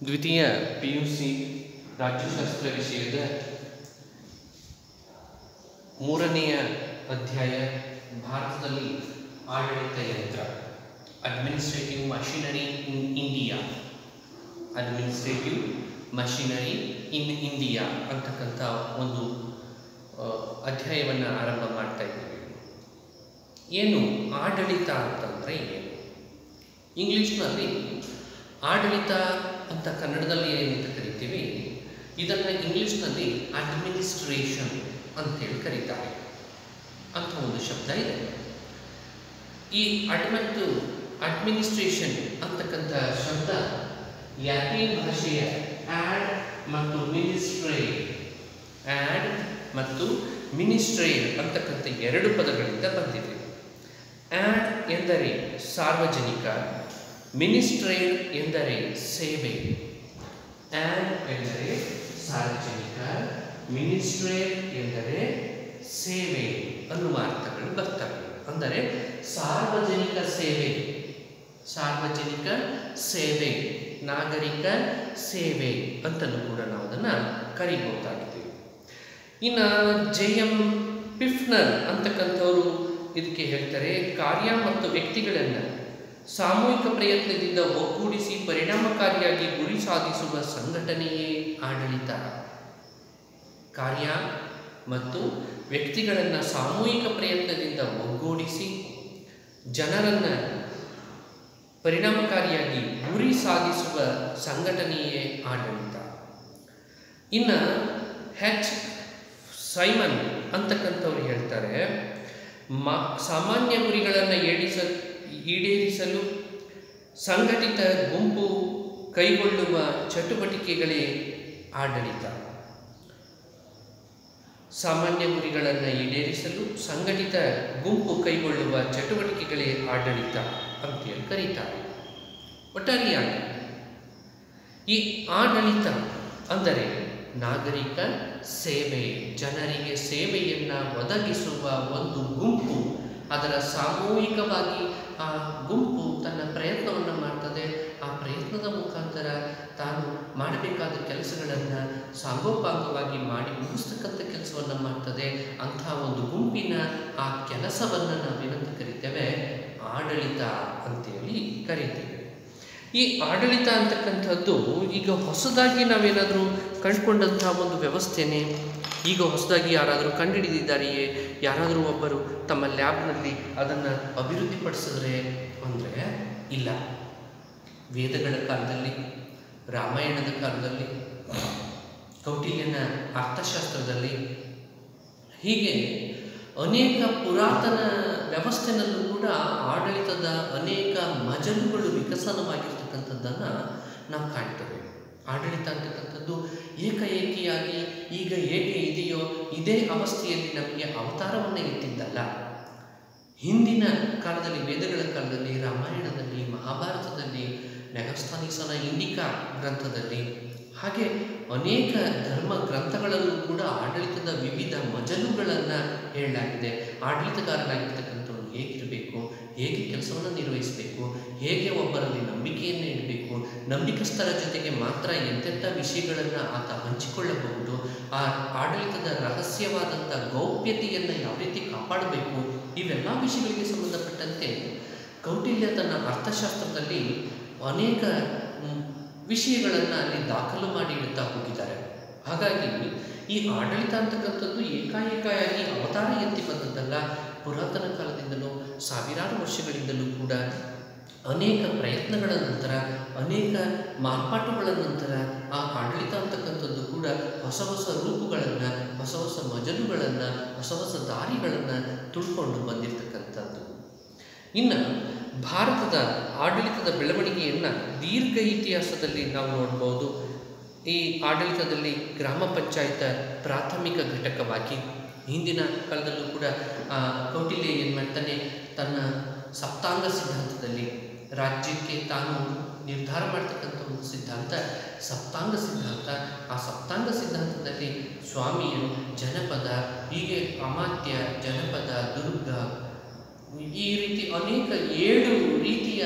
ದ್ವಿತೀಯ PUC ರಾಜ್ಯಶಾಸ್ತ್ರ ವಿಷಯದ ಮೂರನೆಯ ಅಧ್ಯಾಯ ಭಾರತದಲ್ಲಿ ಆಡಳಿತ ಯಂತ್ರ administrative machinery in India administrative machinery in India ಅಂತಕ್ಕಂಥ ಒಂದು ಅಧ್ಯಾಯವನ್ನು ಆರಂಭ ಮಾಡ್ತಾ ಇದ್ದೀವಿ. ಏನು ಆಡಳಿತ ಅಂತಂದರೆ ಏನು? ಇಂಗ್ಲೀಷ್ನಲ್ಲಿ ಆಡಳಿತ ಅಂತ ಕನ್ನಡದಲ್ಲಿ ಏನಂತ ಕರಿತೀವಿ, ಇದನ್ನು ಇಂಗ್ಲೀಷ್ನಲ್ಲಿ ಅಡ್ಮಿನಿಸ್ಟ್ರೇಷನ್ ಅಂತೇಳಿ ಕರೀತಾರೆ ಅಂತ ಒಂದು ಶಬ್ದ ಇದೆ. ಈ ಅಡ್ಮಿನಿಸ್ಟ್ರೇಷನ್ ಅಂತಕ್ಕಂಥ ಶಬ್ದ ಲ್ಯಾಟಿನ್ ಭಾಷೆಯ ಆಡ್ ಮತ್ತು ಮಿನಿಸ್ಟ್ರೇಟ್ ಅಂತಕ್ಕಂಥ ಎರಡು ಪದಗಳಿಂದ ಬಂದಿದೆ. ಆಡ್ ಎಂದರೆ ಸಾರ್ವಜನಿಕ, ಮಿನಿಸ್ಟ್ರೇಟ್ ಎಂದರೆ ಸೇವೆ. ಆಡ್ ಎಂದರೆ ಸಾರ್ವಜನಿಕ, ಮಿನಿಸ್ಟ್ರೇಟ್ ಎಂದರೆ ಸೇವೆ ಅನ್ನುವ ಅರ್ಥಗಳು ಬರ್ತವೆ. ಅಂದರೆ ಸಾರ್ವಜನಿಕ ಸೇವೆ, ನಾಗರಿಕ ಸೇವೆ ಅಂತಲೂ ಕೂಡ ನಾವು ಅದನ್ನು ಕರಿಬಹುದಾಗಿದೆ. ಇನ್ನು JM ಪಿಫ್ನರ್ ಅಂತಕ್ಕಂಥವರು ಇದಕ್ಕೆ ಹೇಳ್ತಾರೆ, ಕಾರ್ಯ ಮತ್ತು ವ್ಯಕ್ತಿಗಳನ್ನು ಸಾಮೂಹಿಕ ಪ್ರಯತ್ನದಿಂದ ಒಗ್ಗೂಡಿಸಿ ಪರಿಣಾಮಕಾರಿಯಾಗಿ ಗುರಿ ಸಾಧಿಸುವ ಸಂಘಟನೆಯೇ ಆಡಳಿತ. ಕಾರ್ಯ ಮತ್ತು ವ್ಯಕ್ತಿಗಳನ್ನು ಸಾಮೂಹಿಕ ಪ್ರಯತ್ನದಿಂದ ಒಗ್ಗೂಡಿಸಿ ಜನರನ್ನು ಪರಿಣಾಮಕಾರಿಯಾಗಿ ಗುರಿ ಸಾಧಿಸುವ ಸಂಘಟನೆಯೇ ಆಡಳಿತ. ಇನ್ನು ಸೈಮನ್ ಅಂತಕ್ಕಂಥವ್ರು ಹೇಳ್ತಾರೆ, ಸಾಮಾನ್ಯ ಗುರಿಗಳನ್ನು ಈಡೇರಿಸಲು ಸಂಘಟಿತ ಗುಂಪು ಕೈಗೊಳ್ಳುವ ಚಟುವಟಿಕೆಗಳೇ ಆಡಳಿತ. ಸಾಮಾನ್ಯ ಗುರಿಗಳನ್ನು ಈಡೇರಿಸಲು ಸಂಘಟಿತ ಗುಂಪು ಕೈಗೊಳ್ಳುವ ಚಟುವಟಿಕೆಗಳೇ ಆಡಳಿತ ಅಂತೇಳಿ ಕರೀತಾರೆ. ಒಟ್ಟಾರೆಯಾಗಿ ಈ ಆಡಳಿತ ಅಂದರೆ ನಾಗರಿಕ ಸೇವೆ, ಜನರಿಗೆ ಸೇವೆಯನ್ನು ಒದಗಿಸುವ ಒಂದು ಗುಂಪು. ಅದರ ಸಾಮೂಹಿಕವಾಗಿ ಆ ಗುಂಪು ತನ್ನ ಪ್ರಯತ್ನವನ್ನು ಮಾಡ್ತದೆ. ಆ ಪ್ರಯತ್ನದ ಮುಖಾಂತರ ತಾನು ಮಾಡಬೇಕಾದ ಕೆಲಸಗಳನ್ನು ಸಾಂಗೋಪಾಂಗವಾಗಿ ಮಾಡಿ ಮುಗಿಸ್ತಕ್ಕಂಥ ಕೆಲಸವನ್ನು ಮಾಡ್ತದೆ. ಅಂತಹ ಒಂದು ಗುಂಪಿನ ಆ ಕೆಲಸವನ್ನು ನಾವೇನಂತ ಕರಿತೇವೆ, ಆಡಳಿತ ಅಂತೇಳಿ ಕರಿತೇವೆ. ಈ ಆಡಳಿತ ಅಂತಕ್ಕಂಥದ್ದು ಈಗ ಹೊಸದಾಗಿ ನಾವೇನಾದರೂ ಕಂಡುಕೊಂಡಂತಹ ಒಂದು ವ್ಯವಸ್ಥೆನೇ? ಈಗ ಹೊಸದಾಗಿ ಯಾರಾದರೂ ಕಂಡುಹಿಡಿದಿದ್ದಾರೆಯೇ? ಯಾರಾದರೂ ಒಬ್ಬರು ತಮ್ಮ ಲ್ಯಾಬ್ನಲ್ಲಿ ಅದನ್ನು ಅಭಿವೃದ್ಧಿಪಡಿಸಿದ್ರೆ ಅಂದರೆ ಇಲ್ಲ. ವೇದಗಳ ಕಾಲದಲ್ಲಿ, ರಾಮಾಯಣದ ಕಾಲದಲ್ಲಿ, ಕೌಟಿಲ್ಯನ ಅರ್ಥಶಾಸ್ತ್ರದಲ್ಲಿ, ಹೀಗೆ ಅನೇಕ ಪುರಾತನ ವ್ಯವಸ್ಥೆನಲ್ಲೂ ಕೂಡ ಆಡಳಿತದ ಅನೇಕ ಮಜಲುಗಳು ವಿಕಸನವಾಗಿರ್ತಕ್ಕಂಥದ್ದನ್ನು ನಾವು ಕಾಣ್ತೇವೆ. ಆಡಳಿತ ಅಂತಕ್ಕಂಥದ್ದು ಏಕಾಏಕಿಯಾಗಿ ಈಗ ಹೇಗೆ ಇದೆಯೋ ಇದೇ ಅವಸ್ಥೆಯಲ್ಲಿ ನಮಗೆ ಅವತಾರವನ್ನು ಎತ್ತಿದ್ದಲ್ಲ. ಹಿಂದಿನ ಕಾಲದಲ್ಲಿ, ವೇದಗಳ ಕಾಲದಲ್ಲಿ, ರಾಮಾಯಣದಲ್ಲಿ, ಮಹಾಭಾರತದಲ್ಲಿ, ಮೆಗಾಸ್ಥಾನಿಸನ ಇಂಡಿಕಾ ಗ್ರಂಥದಲ್ಲಿ, ಹಾಗೆ ಅನೇಕ ಧರ್ಮ ಗ್ರಂಥಗಳಲ್ಲೂ ಕೂಡ ಆಡಳಿತದ ವಿವಿಧ ಮಜಲುಗಳನ್ನು ಹೇಳಲಾಗಿದೆ. ಆಡಳಿತಗಾರನಾಗಿರ್ತಕ್ಕಂಥವ್ರು ಹೇಗಿರಬೇಕು, ಹೇಗೆ ಕೆಲಸವನ್ನು ನಿರ್ವಹಿಸಬೇಕು, ಹೇಗೆ ಒಬ್ಬರಲ್ಲಿ ನಂಬಿಕೆಯನ್ನು ಇಡಬೇಕು, ನಂಬಿಕಸ್ಥರ ಜೊತೆಗೆ ಮಾತ್ರ ಎಂತೆಂಥ ವಿಷಯಗಳನ್ನು ಆತ ಹಂಚಿಕೊಳ್ಳಬಹುದು, ಆ ಆಡಳಿತದ ರಹಸ್ಯವಾದಂಥ ಗೌಪ್ಯತೆಯನ್ನು ಯಾವ ರೀತಿ ಕಾಪಾಡಬೇಕು, ಇವೆಲ್ಲ ವಿಷಯಗಳಿಗೆ ಸಂಬಂಧಪಟ್ಟಂತೆ ಕೌಟಿಲ್ಯ ತನ್ನ ಅರ್ಥಶಾಸ್ತ್ರದಲ್ಲಿ ಅನೇಕ ವಿಷಯಗಳನ್ನು ಅಲ್ಲಿ ದಾಖಲು ಮಾಡಿ ಇಡ್ತಾ ಹೋಗಿದ್ದಾರೆ. ಹಾಗಾಗಿ ಈ ಆಡಳಿತ ಅಂತಕ್ಕಂಥದ್ದು ಏಕಾಏಕಾಗಿ ಅವತಾರ ಎತ್ತಿ ಬಂದದ್ದಲ್ಲ. ಪುರಾತನ ಕಾಲದಿಂದಲೂ ಸಾವಿರಾರು ವರ್ಷಗಳಿಂದಲೂ ಕೂಡ ಅನೇಕ ಪ್ರಯತ್ನಗಳ ನಂತರ, ಅನೇಕ ಮಾರ್ಪಾಟುಗಳ ನಂತರ ಆ ಆಡಳಿತ ಅಂತಕ್ಕಂಥದ್ದು ಕೂಡ ಹೊಸ ಹೊಸ ರೂಪುಗಳನ್ನು, ಹೊಸ ಹೊಸ ಮಜಲುಗಳನ್ನು, ಹೊಸ ಹೊಸ ದಾರಿಗಳನ್ನು ತುಳ್ಕೊಂಡು ಬಂದಿರತಕ್ಕಂಥದ್ದು. ಇನ್ನು ಭಾರತದ ಆಡಳಿತದ ಬೆಳವಣಿಗೆಯನ್ನು ದೀರ್ಘ ಇತಿಹಾಸದಲ್ಲಿ ನಾವು ನೋಡ್ಬೋದು. ಈ ಆಡಳಿತದಲ್ಲಿ ಗ್ರಾಮ ಪಂಚಾಯತ ಪ್ರಾಥಮಿಕ ಘಟಕವಾಗಿ, ಹಿಂದಿನ ಕಾಲದಲ್ಲೂ ಕೂಡ ಕೌಟಿಲ್ಯ ಏನು ಮಾಡ್ತಾನೆ, ತನ್ನ ಸಪ್ತಾಂಗ ಸಿದ್ಧಾಂತದಲ್ಲಿ ರಾಜ್ಯಕ್ಕೆ ತಾನು ನಿರ್ಧಾರ ಮಾಡ್ತಕ್ಕಂಥ ಒಂದು ಸಿದ್ಧಾಂತ ಸಪ್ತಾಂಗ ಸಿದ್ಧಾಂತ. ಆ ಸಪ್ತಾಂಗ ಸಿದ್ಧಾಂತದಲ್ಲಿ ಸ್ವಾಮಿಯು, ಜನಪದ, ಹೀಗೆ ಅಮಾತ್ಯ, ಜನಪದ, ದುರ್ಗ, ಈ ರೀತಿ ಅನೇಕ 7 ರೀತಿಯ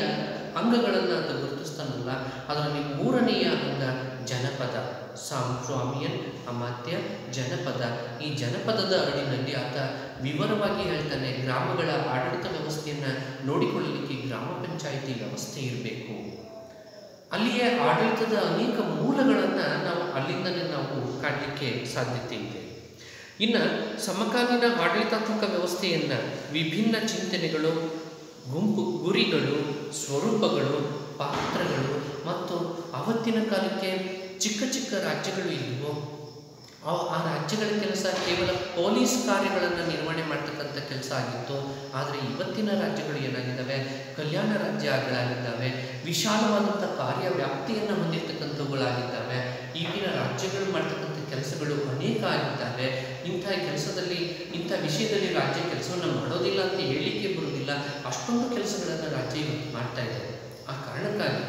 ಅಂಗಗಳನ್ನು ಅದು ಗುರುತಿಸ್ತಾನಲ್ಲ, ಅದರಲ್ಲಿ ಮೂರನೆಯ ಅಂಗ ಬಂದ ಜನಪದ, ಸ್ವಾಮಿಯನ್ ಅಮಾತ್ಯ ಜನಪದ. ಈ ಜನಪದದ ಅಡಿನಲ್ಲಿ ಆತ ವಿವರವಾಗಿ ಹೇಳ್ತಾನೆ, ಗ್ರಾಮಗಳ ಆಡಳಿತ ವ್ಯವಸ್ಥೆಯನ್ನು ನೋಡಿಕೊಳ್ಳಲಿಕ್ಕೆ ಗ್ರಾಮ ಪಂಚಾಯಿತಿ ವ್ಯವಸ್ಥೆ ಇರಬೇಕು. ಅಲ್ಲಿಯೇ ಆಡಳಿತದ ಅನೇಕ ಮೂಲಗಳನ್ನು ನಾವು ಅಲ್ಲಿಂದಲೇ ನಾವು ಕಾಣಲಿಕ್ಕೆ ಸಾಧ್ಯತೆ ಇದೆ. ಇನ್ನು ಸಮಕಾಲೀನ ಆಡಳಿತಾತ್ಮಕ ವ್ಯವಸ್ಥೆಯನ್ನು ವಿಭಿನ್ನ ಚಿಂತನೆಗಳು, ಗುರಿಗಳು, ಸ್ವರೂಪಗಳು, ಪಾತ್ರಗಳು ಮತ್ತು ಅವತ್ತಿನ ಕಾಲಕ್ಕೆ ಚಿಕ್ಕ ಚಿಕ್ಕ ರಾಜ್ಯಗಳು ಇದ್ವು. ಆ ರಾಜ್ಯಗಳ ಕೆಲಸ ಕೇವಲ ಪೊಲೀಸ್ ಕಾರ್ಯಗಳನ್ನು ನಿರ್ವಹಣೆ ಮಾಡ್ತಕ್ಕಂಥ ಕೆಲಸ ಆಗಿತ್ತು. ಆದರೆ ಇವತ್ತಿನ ರಾಜ್ಯಗಳು ಏನಾಗಿದ್ದಾವೆ, ಕಲ್ಯಾಣ ರಾಜ್ಯಗಳಾಗಿದ್ದಾವೆ, ವಿಶಾಲವಾದಂಥ ಕಾರ್ಯವ್ಯಾಪ್ತಿಯನ್ನು ಹೊಂದಿರತಕ್ಕಂಥವುಗಳಾಗಿದ್ದಾವೆ. ಈಗಿನ ರಾಜ್ಯಗಳು ಮಾಡ್ತಕ್ಕಂಥ ಕೆಲಸಗಳು ಅನೇಕ ಆಗಿದ್ದಾವೆ. ಇಂಥ ಕೆಲಸದಲ್ಲಿ, ಇಂಥ ವಿಷಯದಲ್ಲಿ ರಾಜ್ಯ ಕೆಲಸವನ್ನು ಮಾಡೋದಿಲ್ಲ ಅಂತ ಹೇಳಲಿಕ್ಕೆ ಬರುವುದಿಲ್ಲ. ಅಷ್ಟೊಂದು ಕೆಲಸಗಳನ್ನು ರಾಜ್ಯ ಇವತ್ತು ಮಾಡ್ತಾ ಇದೆ. ಆ ಕಾರಣಕ್ಕಾಗಿ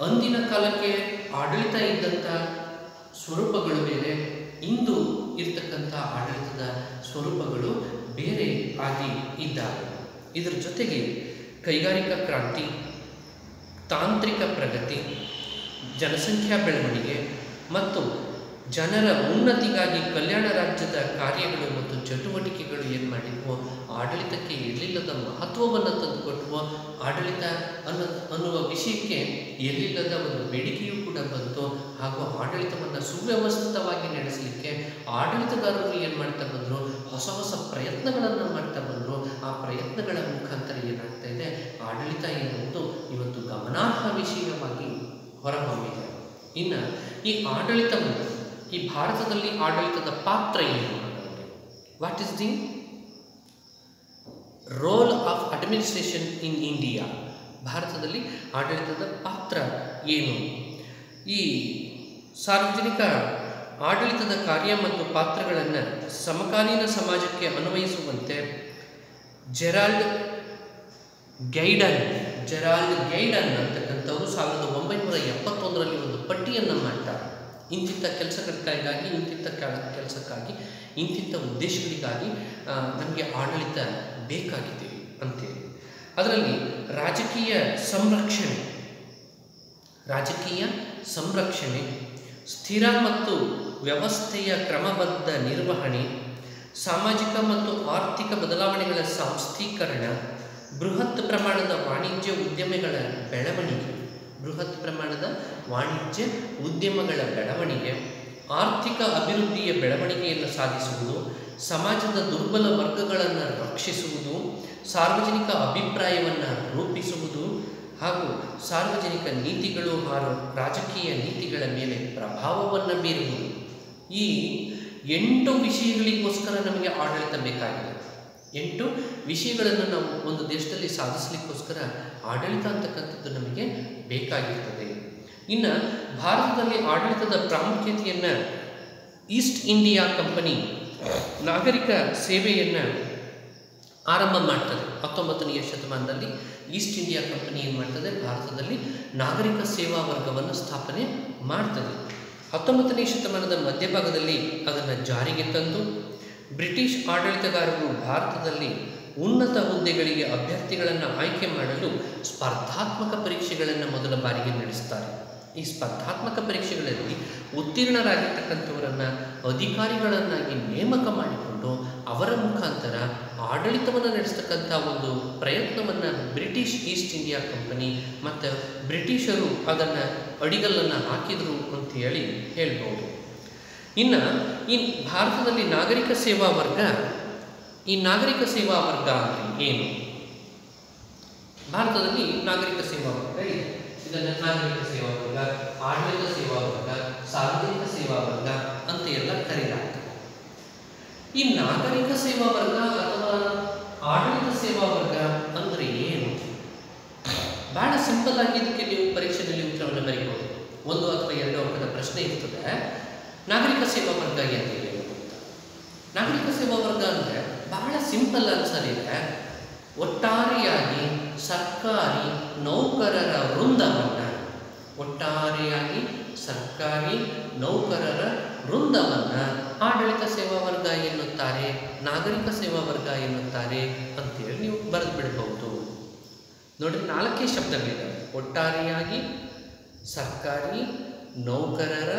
ಅಂದಿನ ಕಾಲಕ್ಕೆ ಆಡಳಿತ ಇದ್ದಂಥ ಸ್ವರೂಪಗಳು ಬೇರೆ, ಇಂದು ಇರ್ತಕ್ಕಂಥ ಆಡಳಿತದ ಸ್ವರೂಪಗಳು ಬೇರೆ ಆಗಿ ಇದ್ದಾವೆ. ಇದರ ಜೊತೆಗೆ ಕೈಗಾರಿಕಾ ಕ್ರಾಂತಿ, ತಾಂತ್ರಿಕ ಪ್ರಗತಿ, ಜನಸಂಖ್ಯಾ ಬೆಳವಣಿಗೆ ಮತ್ತು ಜನರ ಉನ್ನತಿಗಾಗಿ ಕಲ್ಯಾಣ ರಾಜ್ಯದ ಕಾರ್ಯಗಳು ಮತ್ತು ಚಟುವಟಿಕೆಗಳು ಏನು ಮಾಡಿದ್ವೋ ಆಡಳಿತಕ್ಕೆ ಎಲ್ಲಿಲ್ಲದ ಮಹತ್ವವನ್ನು ತಂದುಕೊಟ್ಟುವೋ, ಆಡಳಿತ ಅನ್ನುವ ವಿಷಯಕ್ಕೆ ಎಲ್ಲಿಲ್ಲದ ಒಂದು ಬೇಡಿಕೆಯೂ ಕೂಡ ಬಂತು. ಹಾಗೂ ಆಡಳಿತವನ್ನು ಸುವ್ಯವಸ್ಥಿತವಾಗಿ ನಡೆಸಲಿಕ್ಕೆ ಆಡಳಿತಗಾರರು ಏನು ಮಾಡ್ತಾ ಬಂದರು, ಹೊಸ ಹೊಸ ಪ್ರಯತ್ನಗಳನ್ನು ಮಾಡ್ತಾ ಬಂದರು. ಆ ಪ್ರಯತ್ನಗಳ ಮುಖಾಂತರ ಏನಾಗ್ತಾ ಇದೆ, ಆಡಳಿತ ಎನ್ನುವುದು ಇವತ್ತು ಗಮನಾರ್ಹ ವಿಷಯವಾಗಿ ಹೊರಹೊಮ್ಮಿದೆ. ಇನ್ನು ಈ ಆಡಳಿತವನ್ನು, ಈ ಭಾರತದಲ್ಲಿ ಆಡಳಿತದ ಪಾತ್ರ ಏನು? What is the role of administration in India? ಭಾರತದಲ್ಲಿ ಆಡಳಿತದ ಪಾತ್ರ ಏನು? ಈ ಸಾರ್ವಜನಿಕ ಆಡಳಿತದ ಕಾರ್ಯ ಮತ್ತು ಪಾತ್ರಗಳನ್ನು ಸಮಕಾಲೀನ ಸಮಾಜಕ್ಕೆ ಅನ್ವಯಿಸುವಂತೆ ಜೆರಾಲ್ಡ್ ಗೈಡನ್ ಅಂತಕ್ಕಂಥವರು 1971ರಲ್ಲಿ ಒಂದು ಪಟ್ಟಿಯನ್ನು ಮಾಡ್ತಾರೆ. ಇಂತಿಂಥ ಕೆಲಸಗಳಿಗಾಗಿ, ಇಂತಿಂಥ ಕೆಲಸಕ್ಕಾಗಿ, ಇಂತಿಂಥ ಉದ್ದೇಶಗಳಿಗಾಗಿ ನಮಗೆ ಆಡಳಿತ ಬೇಕಾಗಿದೆ ಅಂತೇಳಿ. ಅದರಲ್ಲಿ ರಾಜಕೀಯ ಸಂರಕ್ಷಣೆ, ಸ್ಥಿರ ಮತ್ತು ವ್ಯವಸ್ಥೆಯ ಕ್ರಮಬದ್ಧ ನಿರ್ವಹಣೆ, ಸಾಮಾಜಿಕ ಮತ್ತು ಆರ್ಥಿಕ ಬದಲಾವಣೆಗಳ ಸಂಸ್ಥೀಕರಣ, ಬೃಹತ್ ಪ್ರಮಾಣದ ವಾಣಿಜ್ಯ ಉದ್ಯಮಗಳ ಬೆಳವಣಿಗೆ, ಆರ್ಥಿಕ ಅಭಿವೃದ್ಧಿಯ ಬೆಳವಣಿಗೆಯನ್ನು ಸಾಧಿಸುವುದು, ಸಮಾಜದ ದುರ್ಬಲ ವರ್ಗಗಳನ್ನು ರಕ್ಷಿಸುವುದು, ಸಾರ್ವಜನಿಕ ಅಭಿಪ್ರಾಯವನ್ನು ರೂಪಿಸುವುದು ಹಾಗೂ ಸಾರ್ವಜನಿಕ ನೀತಿಗಳು ಹಾಗೂ ರಾಜಕೀಯ ನೀತಿಗಳ ಮೇಲೆ ಪ್ರಭಾವವನ್ನು ಬೀರುವುದು. ಈ 8 ವಿಷಯಗಳಿಗೋಸ್ಕರ ನಮಗೆ ಆಡಳಿತ ಬೇಕಾಗಿದೆ. 8 ವಿಷಯಗಳನ್ನು ನಾವು ಒಂದು ದೇಶದಲ್ಲಿ ಸಾಧಿಸಲಿಕ್ಕೋಸ್ಕರ ಆಡಳಿತ ಅಂತಕ್ಕಂಥದ್ದು ನಮಗೆ ಬೇಕಾಗಿರ್ತದೆ. ಇನ್ನು ಭಾರತದಲ್ಲಿ ಆಡಳಿತದ ಪ್ರಾಮುಖ್ಯತೆಯನ್ನು ಈಸ್ಟ್ ಇಂಡಿಯಾ ಕಂಪನಿ ನಾಗರಿಕ ಸೇವೆಯನ್ನು ಆರಂಭ ಮಾಡ್ತದೆ. 19ನೇ ಶತಮಾನದಲ್ಲಿ ಈಸ್ಟ್ ಇಂಡಿಯಾ ಕಂಪನಿ ಏನು ಮಾಡ್ತದೆ, ಭಾರತದಲ್ಲಿ ನಾಗರಿಕ ಸೇವಾ ವರ್ಗವನ್ನು ಸ್ಥಾಪನೆ ಮಾಡ್ತದೆ. 19ನೇ ಶತಮಾನದ ಮಧ್ಯಭಾಗದಲ್ಲಿ ಅದನ್ನು ಜಾರಿಗೆ ತಂದು ಬ್ರಿಟಿಷ್ ಆಡಳಿತಗಾರರು ಭಾರತದಲ್ಲಿ ಉನ್ನತ ಹುದ್ದೆಗಳಿಗೆ ಅಭ್ಯರ್ಥಿಗಳನ್ನು ಆಯ್ಕೆ ಮಾಡಲು ಸ್ಪರ್ಧಾತ್ಮಕ ಪರೀಕ್ಷೆಗಳನ್ನು ಮೊದಲ ಬಾರಿಗೆ ನಡೆಸ್ತಾರೆ. ಈ ಸ್ಪರ್ಧಾತ್ಮಕ ಪರೀಕ್ಷೆಗಳಲ್ಲಿ ಉತ್ತೀರ್ಣರಾಗಿರ್ತಕ್ಕಂಥವರನ್ನು ಅಧಿಕಾರಿಗಳನ್ನಾಗಿ ನೇಮಕ ಮಾಡಿಕೊಂಡು ಅವರ ಮುಖಾಂತರ ಆಡಳಿತವನ್ನು ನಡೆಸ್ತಕ್ಕಂಥ ಒಂದು ಪ್ರಯತ್ನವನ್ನು ಬ್ರಿಟಿಷ್ ಈಸ್ಟ್ ಇಂಡಿಯಾ ಕಂಪನಿ ಮತ್ತು ಬ್ರಿಟಿಷರು ಅದನ್ನು ಅಡಿಗಲ್ಲನ್ನು ಹಾಕಿದರು ಅಂತೇಳಿ ಹೇಳ್ಬೋದು. ಇನ್ನು ಈ ಭಾರತದಲ್ಲಿ ನಾಗರಿಕ ಸೇವಾ ವರ್ಗ ಅಂದರೆ ಏನು? ಭಾರತದಲ್ಲಿ ನಾಗರಿಕ ಸೇವಾ ವರ್ಗ ಇದೆ. ಇದನ್ನು ನಾಗರಿಕ ಸೇವಾ ವರ್ಗ, ಆಡಳಿತ ಸೇವಾ ವರ್ಗ, ಸಾರ್ವಜನಿಕ ಸೇವಾ ವರ್ಗ ಅಂತ ಎಲ್ಲ ಕರೆಯಲಾಗ್ತದೆ. ಈ ನಾಗರಿಕ ಸೇವಾ ವರ್ಗ ಅಥವಾ ಆಡಳಿತ ಸೇವಾ ವರ್ಗ ಅಂದರೆ ಏನು? ಬಹಳ ಸಿಂಪಲ್ ಆಗಿ ಇದಕ್ಕೆ ನೀವು ಪರೀಕ್ಷೆಯಲ್ಲಿ ಉತ್ತರವನ್ನು ಬರೀಬಹುದು. 1 ಅಥವಾ 2 ಅಂಕದ ಪ್ರಶ್ನೆ ಇರ್ತದೆ. ನಾಗರಿಕ ಸೇವಾ ವರ್ಗ ಏನು? ನಾಗರಿಕ ಸೇವಾ ವರ್ಗ ಅಂದರೆ ಬಹಳ ಸಿಂಪಲ್ ಆನ್ಸರ್ ಇದೆ. ಒಟ್ಟಾರೆಯಾಗಿ ಸರ್ಕಾರಿ ನೌಕರರ ವೃಂದವನ್ನು ಆಡಳಿತ ಸೇವಾ ವರ್ಗ ಎನ್ನುತ್ತಾರೆ, ನಾಗರಿಕ ಸೇವಾ ವರ್ಗ ಎನ್ನುತ್ತಾರೆ ಅಂತೇಳಿ ನೀವು ಬರೆದು ಬಿಡಬಹುದು. ನೋಡಿ, 4 ಶಬ್ದಗಳಿದ್ದಾವೆ. ಒಟ್ಟಾರೆಯಾಗಿ, ಸರ್ಕಾರಿ, ನೌಕರರ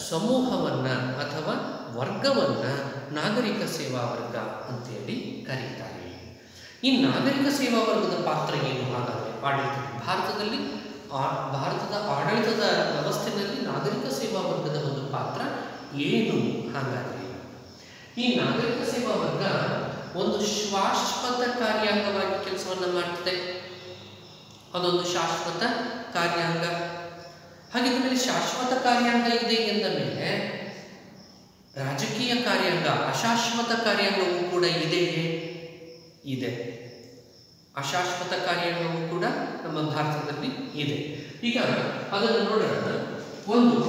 ಸಮೂಹವನ್ನು ಅಥವಾ ವರ್ಗವನ್ನು ನಾಗರಿಕ ಸೇವಾ ವರ್ಗ ಅಂತೇಳಿ ಕರೀತಾರೆ. ಈ ನಾಗರಿಕ ಸೇವಾ ವರ್ಗದ ಪಾತ್ರ ಏನು? ಹಾಗಾದರೆ ಆಡಳಿತ ಭಾರತದ ಆಡಳಿತದ ವ್ಯವಸ್ಥೆಯಲ್ಲಿ ನಾಗರಿಕ ಸೇವಾ ವರ್ಗದ ಒಂದು ಪಾತ್ರ ಏನು? ಹಾಗಾದರೆ ಈ ನಾಗರಿಕ ಸೇವಾ ವರ್ಗ ಒಂದು ಶಾಶ್ವತ ಕಾರ್ಯಾಂಗವಾಗಿ ಕೆಲಸವನ್ನು ಮಾಡ್ತದೆ. ಅದೊಂದು ಶಾಶ್ವತ ಕಾರ್ಯಾಂಗ. ಹಾಗಿದ್ದ ಶಾಶ್ವತ ಕಾರ್ಯಾಂಗ ಇದೆ ಎಂದ ಮೇಲೆ ರಾಜಕೀಯ ಕಾರ್ಯಾಂಗ, ಅಶಾಶ್ವತ ಕಾರ್ಯಾಂಗವೂ ಕೂಡ ಇದೆಯೇ? ಇದೆ. ಅಶಾಶ್ವತ ಕಾರ್ಯಾಂಗವೂ ಕೂಡ ನಮ್ಮ ಭಾರತದಲ್ಲಿ ಇದೆ. ಈಗ ಅದನ್ನು ನೋಡೋಣ. ಒಂದು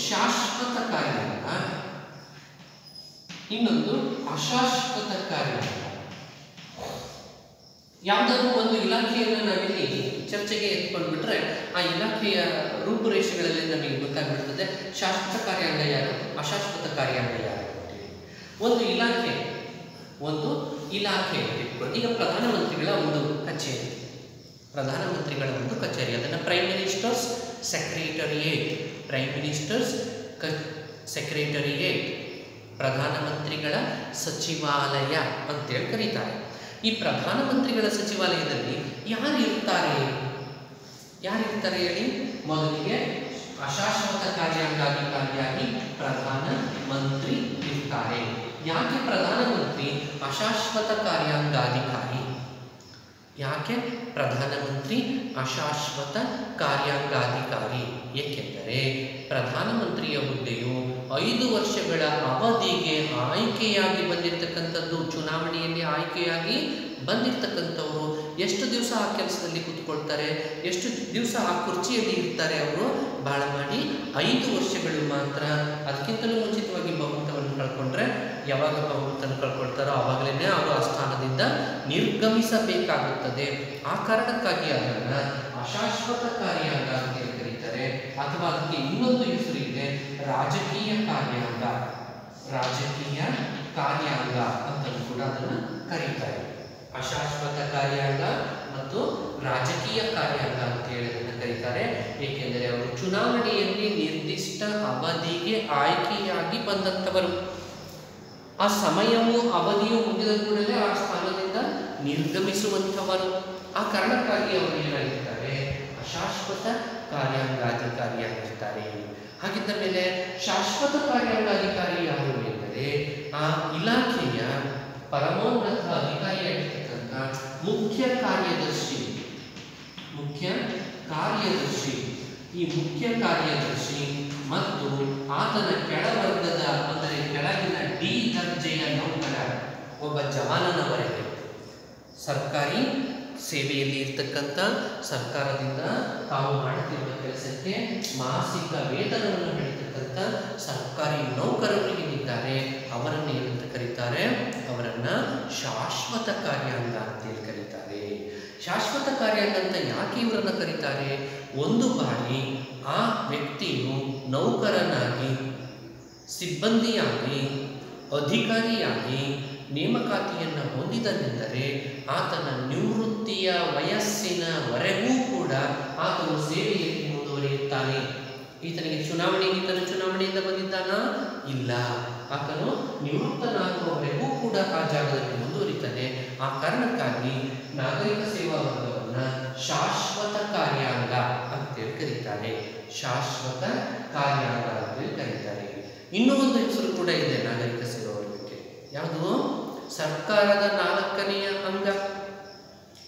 ಶಾಶ್ವತ ಕಾರ್ಯಾಂಗ, ಇನ್ನೊಂದು ಅಶಾಶ್ವತ ಕಾರ್ಯಾಂಗ. ಯಾವುದಾದ್ರೂ ಒಂದು ಇಲಾಖೆಯನ್ನು ನಾವಿಲ್ಲಿ ಚರ್ಚೆಗೆ ಎತ್ಕೊಂಡ್ಬಿಟ್ರೆ ಆ ಇಲಾಖೆಯ ರೂಪುರೇಷೆಗಳಲ್ಲಿ ನಮಗೆ ಗೊತ್ತಾಗ್ಬಿಡ್ತದೆ ಶಾಶ್ವತ ಕಾರ್ಯಾಂಗ ಯಾರು, ಅಶಾಶ್ವತ ಕಾರ್ಯಾಂಗ ಯಾರು ಅಂತೇಳಿ. ಒಂದು ಇಲಾಖೆ ಇಟ್ಕೊಂಡು ಈಗ ಪ್ರಧಾನಮಂತ್ರಿಗಳ ಒಂದು ಕಚೇರಿ, ಅದನ್ನು ಪ್ರೈಮ್ ಮಿನಿಸ್ಟರ್ಸ್ ಸೆಕ್ರೆಟರಿಯೇಟ್, ಪ್ರಧಾನಮಂತ್ರಿಗಳ ಸಚಿವಾಲಯ ಅಂತೇಳಿ ಕರೀತಾರೆ. ಈ ಪ್ರಧಾನಮಂತ್ರಿಗಳ ಸಚಿವಾಲಯದಲ್ಲಿ ಯಾರಿರ್ತಾರೆ ಹೇಳಿ? ಮೊದಲಿಗೆ ಅಶಾಶ್ವತ ಕಾರ್ಯಾಂಗಾಧಿಕಾರಿಯಾಗಿ ಪ್ರಧಾನಮಂತ್ರಿ ಇರ್ತಾರೆ. ಯಾಕೆ ಪ್ರಧಾನಮಂತ್ರಿ ಅಶಾಶ್ವತ ಕಾರ್ಯಾಂಗಾಧಿಕಾರಿ? ಏಕೆಂದರೆ ಪ್ರಧಾನಮಂತ್ರಿಯ ಹುದ್ದೆಯು 5 ವರ್ಷಗಳ ಅವಧಿಗೆ ಆಯ್ಕೆಯಾಗಿ ಬಂದಿರತಕ್ಕಂಥದ್ದು. ಚುನಾವಣೆಯಲ್ಲಿ ಆಯ್ಕೆಯಾಗಿ ಬಂದಿರತಕ್ಕಂಥವರು ಎಷ್ಟು ದಿವಸ ಆ ಕೆಲಸದಲ್ಲಿ ಕೂತ್ಕೊಳ್ತಾರೆ, ಎಷ್ಟು ದಿವಸ ಆ ಕುರ್ಚಿಯಲ್ಲಿ ಇರ್ತಾರೆ? ಅವರು ಬಾಳ ಮಾಡಿ 5 ವರ್ಷಗಳು ಮಾತ್ರ. ಅದಕ್ಕಿಂತಲೂ ಮುಂಚಿತವಾಗಿ ಬಹುಮತವನ್ನು ಕಳ್ಕೊಂಡ್ರೆ, ಯಾವಾಗ ಬಹುಮತವನ್ನು ಕಳ್ಕೊಳ್ತಾರೋ ಆವಾಗಲೇ ಅವರು ಆ ಸ್ಥಾನದಿಂದ ನಿರ್ಗಮಿಸಬೇಕಾಗುತ್ತದೆ. ಆ ಕಾರಣಕ್ಕಾಗಿ ಅದನ್ನು ಅಶಾಶ್ವತ ಕಾರ್ಯಾಂಗ ಅಂತ ಕರೀತಾರೆ. ಅಥವಾ ಅದಕ್ಕೆ ಇನ್ನೊಂದು ಹೆಸರು ಇದೆ, ರಾಜಕೀಯ ಕಾರ್ಯಾಂಗ ಅಂತಲೂ ಕೂಡ ಅದನ್ನು ಕರೀತಾರೆ. ಅಶಾಶ್ವತ ಕಾರ್ಯಾಂಗ ಮತ್ತು ರಾಜಕೀಯ ಕಾರ್ಯಾಂಗ ಅಂತ ಹೇಳಿ ಅದನ್ನು ಕರೀತಾರೆ. ಏಕೆಂದರೆ ಅವರು ಚುನಾವಣೆಯಲ್ಲಿ ನಿರ್ದಿಷ್ಟ ಅವಧಿಗೆ ಆಯ್ಕೆಯಾಗಿ ಬಂದಂಥವರು. ಆ ಸಮಯವೂ ಅವಧಿಯು ಮುಗಿದ ಕೂಡಲೇ ಆ ಸ್ಥಾನದಿಂದ ನಿರ್ಗಮಿಸುವಂಥವರು. ಆ ಕಾರಣಕ್ಕಾಗಿ ಅವರು ಏನಾಗಿರ್ತಾರೆ? ಅಶಾಶ್ವತ ಕಾರ್ಯಾಂಗಾಧಿಕಾರಿಯಾಗಿರ್ತಾರೆ. ಹಾಗಿದ್ದ ಮೇಲೆ ಶಾಶ್ವತ ಕಾರ್ಯಾಂಗಾಧಿಕಾರಿ ಯಾರು ಎಂದರೆ ಆ ಇಲಾಖೆಯ ಪರಮೋನ್ನತ ಅಧಿಕಾರಿಯಾಗಿರ್ತಕ್ಕಂಥ ಮುಖ್ಯ ಕಾರ್ಯದರ್ಶಿ. ಈ ಮುಖ್ಯ ಕಾರ್ಯದರ್ಶಿ ಮತ್ತು ಆತನ ಕೆಳವರ್ಗದ ಅಂದರೆ ಕೆಳಗಿನ ಡಿ ದರ್ಜೆಯ ನೌಕರ ಒಬ್ಬ ಜವಾನನವರೆಗೆ ಸರ್ಕಾರಿ ಸೇವೆಯಲ್ಲಿ ಇರ್ತಕ್ಕಂಥ, ಸರ್ಕಾರದಿಂದ ತಾವು ಮಾಡುತ್ತಿರುವ ಕೆಲಸಕ್ಕೆ ಮಾಸಿಕ ವೇತನವನ್ನು ಪಡೆಯತಕ್ಕಂಥ ಸರ್ಕಾರಿ ನೌಕರರು ಏನಿದ್ದಾರೆ ಅವರನ್ನು ಏನಂತ ಕರೀತಾರೆ? ಅವರನ್ನು ಶಾಶ್ವತ ಕಾರ್ಯಾಂಗ ಅಂತೇಳಿ ಕರೀತಾರೆ. ಶಾಶ್ವತ ಕಾರ್ಯಾಂಗ ಅಂತ ಯಾಕೆ ಇವರನ್ನು ಕರೀತಾರೆ? ಒಂದು ಬಾರಿ ಆ ವ್ಯಕ್ತಿಯು ನೌಕರನಾಗಿ, ಸಿಬ್ಬಂದಿಯಾಗಿ, ಅಧಿಕಾರಿಯಾಗಿ ನೇಮಕಾತಿಯನ್ನು ಹೊಂದಿದನೆಂದರೆ ಆತನ ನಿವೃತ್ತಿಯ ವಯಸ್ಸಿನವರೆಗೂ ಕೂಡ ಆತನು ಸೇವೆಯಲ್ಲಿ ಮುಂದುವರಿಯುತ್ತಾನೆ. ಈತನಿಗೆ ಚುನಾವಣೆಯಿಂದ ಬಂದಿದ್ದಾನಾ? ಇಲ್ಲ. ಆತನು ನಿವೃತ್ತನಾಗುವವರೆಗೂ ಕೂಡ ಆ ಜಾಗದಲ್ಲಿ ಮುಂದುವರಿತಾನೆ. ಆ ಕಾರಣಕ್ಕಾಗಿ ನಾಗರಿಕ ಸೇವಾ ವರ್ಗವನ್ನು ಶಾಶ್ವತ ಕಾರ್ಯಾಂಗ ಅಂತೇಳಿ ಕರೀತಾರೆ. ಇನ್ನೂ ಒಂದು ಹೆಸರು ಕೂಡ ಇದೆ ನಾಗರಿಕ ಸೇವಾ ವರ್ಗಕ್ಕೆ. ಯಾವುದು? ಸರ್ಕಾರದ 4ನೆಯ ಅಂಗ.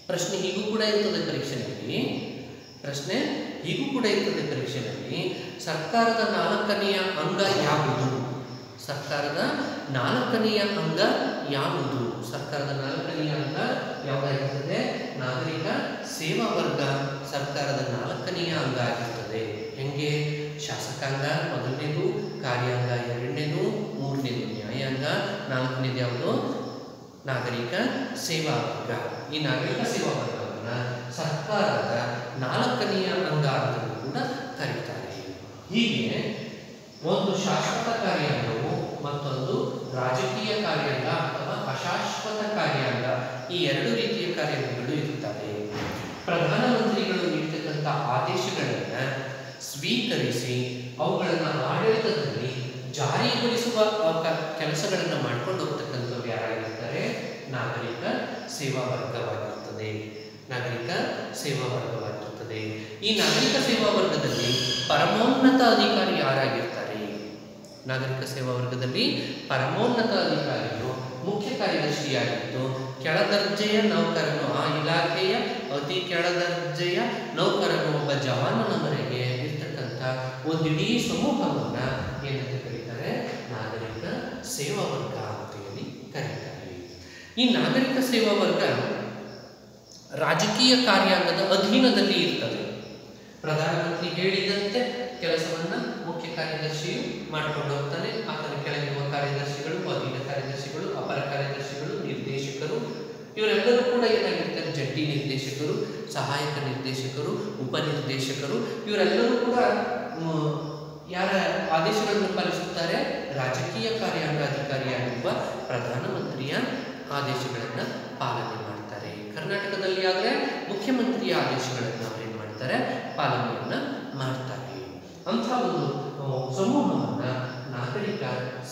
ಪ್ರಶ್ನೆ ಹೀಗೂ ಕೂಡ ಇರ್ತದೆ ಪರೀಕ್ಷೆಯಲ್ಲಿ. ಸರ್ಕಾರದ 4ನೆಯ ಅಂಗ ಯಾವುದು? ಸರ್ಕಾರದ 4ನೆಯ ಅಂಗ ಯಾವುದಾಗಿರ್ತದೆ? ನಾಗರಿಕ ಸೇವಾ ವರ್ಗ ಸರ್ಕಾರದ 4ನೆಯ ಅಂಗ ಆಗಿರ್ತದೆ. ಹೆಂಗೆ? ಶಾಸಕಾಂಗ ಮೊದಲನೇದು, ಕಾರ್ಯಾಂಗ ಎರಡನೇದು, ಮೂರನೇದು ನ್ಯಾಯಾಂಗ, 4ನೇದು ಯಾವುದು? ನಾಗರಿಕ ಸೇವಾ ವರ್ಗ. ಈ ನಾಗರಿಕ ಸೇವಾ ವರ್ಗವನ್ನು ಸರ್ಕಾರದ 4ನೆಯ ಅಂಗ ಅಂತಲೂ ಕೂಡ ಕರೀತಾರೆ. ಹೀಗೆ ಒಂದು ಶಾಶ್ವತ ಕಾರ್ಯಾಂಗವು ಮತ್ತೊಂದು ರಾಜಕೀಯ ಕಾರ್ಯಾಂಗ ಅಥವಾ ಅಶಾಶ್ವತ ಕಾರ್ಯಾಂಗ, ಈ 2 ರೀತಿಯ ಕಾರ್ಯಾಂಗಗಳು ಇರುತ್ತವೆ. ಪ್ರಧಾನಮಂತ್ರಿಗಳು ನೀಡತಕ್ಕಂಥ ಆದೇಶಗಳನ್ನು ಸ್ವೀಕರಿಸಿ ಅವುಗಳನ್ನು ಆಡಳಿತದಲ್ಲಿ ಜಾರಿಗೊಳಿಸುವ ಕೆಲಸಗಳನ್ನು ಮಾಡ್ಕೊಂಡು ಹೋಗ್ತಕ್ಕಂಥವ್ರು ಯಾರಾಗಿರ್ತಾರೆ? ನಾಗರಿಕ ಸೇವಾ ವರ್ಗವಾಗಿರ್ತದೆ. ನಾಗರಿಕ ಸೇವಾ ವರ್ಗವಾಗಿರುತ್ತದೆ. ಈ ನಾಗರಿಕ ಸೇವಾ ವರ್ಗದಲ್ಲಿ ಪರಮೋನ್ನತ ಅಧಿಕಾರಿ ಯಾರಾಗಿರ್ತಾರೆ? ನಾಗರಿಕ ಸೇವಾ ವರ್ಗದಲ್ಲಿ ಪರಮೋನ್ನತ ಅಧಿಕಾರಿಯು ಮುಖ್ಯ ಕಾರ್ಯದರ್ಶಿಯಾಗಿದ್ದು ಕೆಳದರ್ಜೆಯ ನೌಕರನು, ಆ ಇಲಾಖೆಯ ಅತಿ ಕೆಳದರ್ಜೆಯ ನೌಕರನು ಒಬ್ಬ ಜವಾನನವರೆಗೆ ಇರ್ತಕ್ಕಂಥ ಒಂದಿಡೀ ಸಮೂಹವನ್ನ ಏನಂತ ಕರೀತಾರೆ? ನಾಗರಿಕ ಸೇವಾ ವರ್ಗ ಅಂತ ಹೇಳಿ ಕರೀತಾರೆ. ಈ ನಾಗರಿಕ ಸೇವಾ ವರ್ಗ ರಾಜಕೀಯ ಕಾರ್ಯಾಂಗದ ಅಧೀನದಲ್ಲಿ ಇರ್ತದೆ. ಪ್ರಧಾನಮಂತ್ರಿ ಹೇಳಿದಂತೆ ಕೆಲಸವನ್ನ ಮುಖ್ಯ ಕಾರ್ಯದರ್ಶಿಯು ಮಾಡಿಕೊಂಡು ಹೋಗ್ತಾನೆ. ಆತನ ಕೆಳಗಿರುವ ಕಾರ್ಯದರ್ಶಿಗಳು, ಅಧೀನ ಕಾರ್ಯದರ್ಶಿಗಳು, ಅಪರ ಕಾರ್ಯದರ್ಶಿಗಳು, ನಿರ್ದೇಶಕರು ಇವರೆಲ್ಲರೂ ಕೂಡ ಏನಾಗಿರ್ತಾರೆ? ಜಂಟಿ ನಿರ್ದೇಶಕರು, ಸಹಾಯಕ ನಿರ್ದೇಶಕರು, ಉಪನಿರ್ದೇಶಕರು ಇವರೆಲ್ಲರೂ ಕೂಡ ಯಾರ ಆದೇಶಗಳನ್ನು ಪಾಲಿಸುತ್ತಾರೆ? ರಾಜಕೀಯ ಕಾರ್ಯಾಂಗಾಧಿಕಾರಿಯಾಗಿರುವ ಪ್ರಧಾನಮಂತ್ರಿಯ ಆದೇಶಗಳನ್ನು ಪಾಲನೆ ಮಾಡ್ತಾರೆ. ಕರ್ನಾಟಕದಲ್ಲಿ ಆದರೆ ಮುಖ್ಯಮಂತ್ರಿಯ ಆದೇಶಗಳನ್ನು ಅವರೇನು ಮಾಡ್ತಾರೆ? ಪಾಲನೆಯನ್ನು ಮಾಡ್ತಾರೆ. ಅಂಥ ಒಂದು ಸಮೂಹವನ್ನು ನಾಗರಿಕ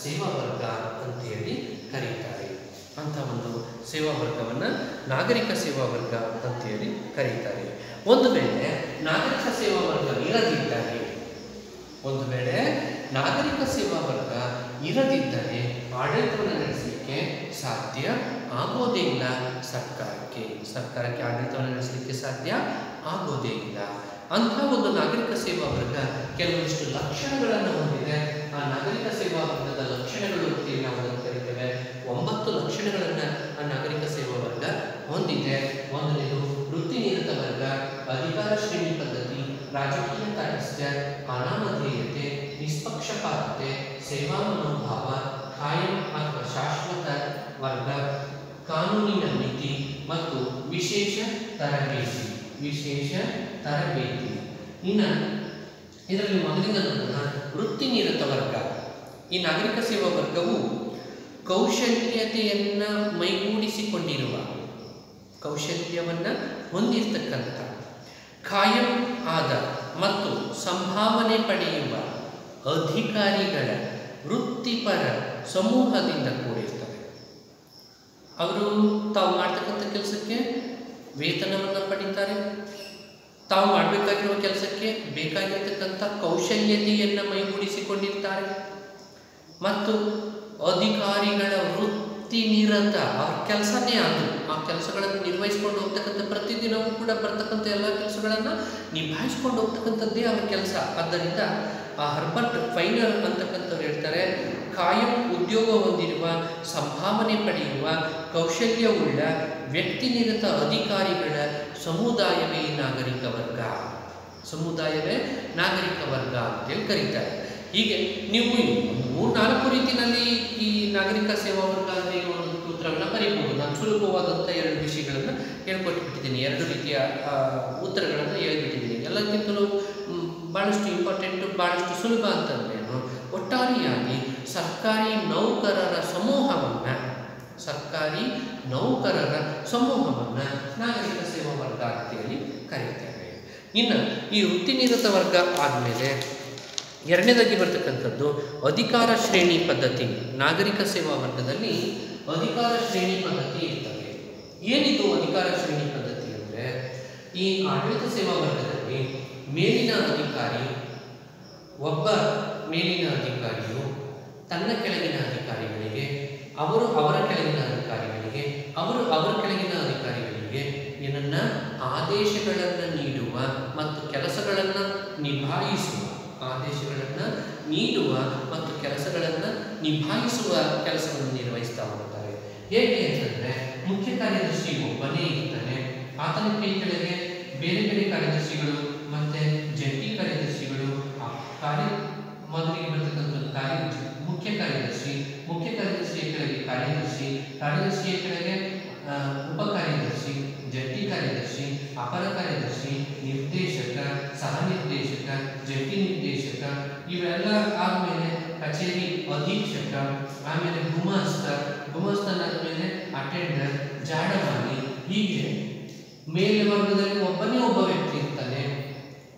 ಸೇವಾ ವರ್ಗ ಅಂತ ಹೇಳಿ ಕರೀತಾರೆ. ಅಂಥ ಒಂದು ಸೇವಾ ವರ್ಗವನ್ನು ನಾಗರಿಕ ಸೇವಾ ವರ್ಗ ಅಂತ ಹೇಳಿ ಕರೀತಾರೆ. ಒಂದು ವೇಳೆ ನಾಗರಿಕ ಸೇವಾ ವರ್ಗ ಇರದಿದ್ದರೆ, ಒಂದು ವೇಳೆ ನಾಗರಿಕ ಸೇವಾ ವರ್ಗ ಇರದಿದ್ದರೆ ಆಡಳಿತವನ್ನು ನಡೆಸಲಿಕ್ಕೆ ಸಾಧ್ಯ ಆಗೋದೇ ಇಲ್ಲ. ಸರ್ಕಾರಕ್ಕೆ ಆಡಳಿತವನ್ನು ನಡೆಸಲಿಕ್ಕೆ ಸಾಧ್ಯ ಆಗೋದೇ ಇಲ್ಲ. ಅಂಥ ಒಂದು ನಾಗರಿಕ ಸೇವಾ ವರ್ಗ ಕೆಲವೊಂದಿಷ್ಟು ಲಕ್ಷಣಗಳನ್ನು ಹೊಂದಿದೆ. ಆ ನಾಗರಿಕ ಸೇವಾ ವರ್ಗದ ಲಕ್ಷಣಗಳು ಅಂತೇಳಿ ನಾವು ಅದನ್ನು ಕರಿತೇವೆ. 9 ಲಕ್ಷಣಗಳನ್ನು ಆ ನಾಗರಿಕ ಸೇವಾ ವರ್ಗ ಹೊಂದಿದೆ. ಒಂದನೇದು ವೃತ್ತಿನಿರತ ವರ್ಗ, ಅಧಿಕಾರ ಶ್ರೇಣಿ ಪದ್ಧತಿ, ರಾಜಕೀಯ ತಾರತಮ್ಯ, ಅನಾಮಧೇಯತೆ, ನಿಷ್ಪಕ್ಷಪಾತತೆ, ಸೇವಾ ಮನೋಭಾವ, ಕಾಯಂ ಅಥವಾ ಶಾಶ್ವತ ವರ್ಗ, ಕಾನೂನಿನ ಮಿತಿ ಮತ್ತು ವಿಶೇಷ ತರಬೇತಿ. ಇನ್ನು ಇದರಲ್ಲಿ ಮೊದಲಿನ ವೃತ್ತಿನಿರತ ವರ್ಗ. ಈ ನಾಗರಿಕ ಸೇವಾ ವರ್ಗವು ಕೌಶಲ್ಯತೆಯನ್ನು ಮೈಗೂಡಿಸಿಕೊಂಡಿರುವ, ಕೌಶಲ್ಯವನ್ನು ಹೊಂದಿರತಕ್ಕಂಥ, ಕಾಯಂ ಆದ ಮತ್ತು ಸಂಭಾವನೆ ಪಡೆಯುವ ಅಧಿಕಾರಿಗಳ ವೃತ್ತಿಪರ ಸಮೂಹದಿಂದ ಕೂಡಿರ್ತವೆ. ಅವರು ತಾವು ಮಾಡ್ತಕ್ಕಂಥ ಕೆಲಸಕ್ಕೆ ವೇತನವನ್ನು ಪಡೀತಾರೆ. ತಾವು ಮಾಡಬೇಕಾಗಿರುವ ಕೆಲಸಕ್ಕೆ ಬೇಕಾಗಿರತಕ್ಕಂಥ ಕೌಶಲ್ಯತೆಯನ್ನು ಮೈಗೂಡಿಸಿಕೊಂಡಿರ್ತಾರೆ. ಮತ್ತು ಅಧಿಕಾರಿಗಳ ವೃತ್ತಿನಿರತ, ಅವ್ರ ಕೆಲಸನೇ ಅದು, ಆ ಕೆಲಸಗಳನ್ನು ನಿರ್ವಹಿಸ್ಕೊಂಡು ಹೋಗ್ತಕ್ಕಂಥ, ಪ್ರತಿದಿನವೂ ಕೂಡ ಬರ್ತಕ್ಕಂಥ ಎಲ್ಲ ಕೆಲಸಗಳನ್ನು ನಿಭಾಯಿಸ್ಕೊಂಡು ಹೋಗ್ತಕ್ಕಂಥದ್ದೇ ಅವರ ಕೆಲಸ. ಆದ್ದರಿಂದ ಆ ಹರ್ಬರ್ಟ್ ಫೈನರ್ ಅಂತಕ್ಕಂಥವ್ರು ಹೇಳ್ತಾರೆ, ಕಾಯಂ ಉದ್ಯೋಗ ಹೊಂದಿರುವ, ಸಂಭಾವನೆ ಪಡೆಯುವ, ಕೌಶಲ್ಯವುಳ್ಳ ವ್ಯಕ್ತಿನಿರತ ಅಧಿಕಾರಿಗಳ ಸಮುದಾಯವೇ ನಾಗರಿಕ ವರ್ಗ. ಸಮುದಾಯವೇ ನಾಗರಿಕ ವರ್ಗ ಅಂತೇಳಿ ಕರೀತಾರೆ. ಹೀಗೆ ನೀವು 3-4 ರೀತಿಯಲ್ಲಿ ಈ ನಾಗರಿಕ ಸೇವಾ ವರ್ಗ ಅಂತ ಹೇಳುವ ಒಂದು ಸೂತ್ರವನ್ನು ಬರೀಬಹುದು. ನಾನು ಸುಲಭವಾದಂಥ 2 ವಿಷಯಗಳನ್ನು ಹೇಳ್ಕೊಟ್ಬಿಟ್ಟಿದ್ದೀನಿ, 2 ರೀತಿಯ ಉತ್ತರಗಳನ್ನು ಹೇಳ್ಬಿಟ್ಟಿದ್ದೀನಿ. ಎಲ್ಲಕ್ಕಿಂತಲೂ ಭಾಳಷ್ಟು ಇಂಪಾರ್ಟೆಂಟು, ಭಾಳಷ್ಟು ಸುಲಭ ಅಂತಂದ್ರೇನು, ಒಟ್ಟಾರೆಯಾಗಿ ಸರ್ಕಾರಿ ನೌಕರರ ಸಮೂಹವನ್ನು ನಾಗರಿಕ ಸೇವಾ ವರ್ಗ ಅಂತೇಳಿ ಕರೀತೇವೆ. ಇನ್ನು ಈ ವೃತ್ತಿನಿರತ ವರ್ಗ ಆದಮೇಲೆ ಎರಡನೇದಾಗಿ ಬರ್ತಕ್ಕಂಥದ್ದು ಅಧಿಕಾರ ಶ್ರೇಣಿ ಪದ್ಧತಿ. ನಾಗರಿಕ ಸೇವಾ ವರ್ಗದಲ್ಲಿ ಅಧಿಕಾರ ಶ್ರೇಣಿ ಪದ್ಧತಿ ಇರ್ತದೆ. ಏನಿದು ಅಧಿಕಾರ ಶ್ರೇಣಿ ಪದ್ಧತಿ ಅಂದರೆ, ಈ ಆಡಳಿತ ಸೇವಾ ವರ್ಗದಲ್ಲಿ ಮೇಲಿನ ಅಧಿಕಾರಿ, ಒಬ್ಬ ಮೇಲಿನ ಅಧಿಕಾರಿಯು ತನ್ನ ಕೆಳಗಿನ ಅಧಿಕಾರಿಗಳಿಗೆ, ಅವರು ಅವರ ಕೆಳಗಿನ ಅಧಿಕಾರಿಗಳಿಗೆ, ಅವರು ಅವರ ಕೆಳಗಿನ ಅಧಿಕಾರಿಗಳಿಗೆ ಏನನ್ನ ಆದೇಶಗಳನ್ನು ನೀಡುವ ಮತ್ತು ಕೆಲಸಗಳನ್ನು ನಿಭಾಯಿಸುವ, ಆದೇಶಗಳನ್ನು ನೀಡುವ ಮತ್ತು ಕೆಲಸಗಳನ್ನು ನಿಭಾಯಿಸುವ ಕೆಲಸವನ್ನು ನಿರ್ವಹಿಸ್ತಾ ಹೋಗ್ತಾರೆ. ಹೇಗೆ ಅಂತಂದರೆ, ಮುಖ್ಯ ಕಾರ್ಯದರ್ಶಿ ಒಬ್ಬನೇ ಇರ್ತಾನೆ, ಆತನ ಕೈ ಕೆಳಗೆ ಬೇರೆ ಬೇರೆ ಕಾರ್ಯದರ್ಶಿಗಳು ಮತ್ತು ಜಂಟಿ ಕಾರ್ಯದರ್ಶಿಗಳು, ಮೊದಲಿಗೆ ಬರ್ತಕ್ಕಂಥ ಮುಖ್ಯ ಕಾರ್ಯದರ್ಶಿಯ ಕೆಳಗೆ ಕಾರ್ಯದರ್ಶಿಯ ಕೆಳಗೆ ಉಪ ಕಾರ್ಯದರ್ಶಿ, ಜಂಟಿ ಕಾರ್ಯದರ್ಶಿ, ಅಪರ ಕಾರ್ಯದರ್ಶಿ, ನಿರ್ದೇಶಕ, ಸಹ ನಿರ್ದೇಶಕ, ಜಂಟಿ ನಿರ್ದೇಶಕ, ಇವೆಲ್ಲ ಆದಮೇಲೆ ಕಚೇರಿ ಅಧೀಕ್ಷಕ, ಆಮೇಲೆ ಗುಮಾಸ್ತನಾದ್ಮೇಲೆ ಅಟೆಂಡರ್, ಜಾಡಮಾಲಿ. ಹೀಗೆ ಮೇಲ್ವರ್ಗದಲ್ಲಿ ಒಬ್ಬ ವ್ಯಕ್ತಿ ಇರ್ತಾನೆ.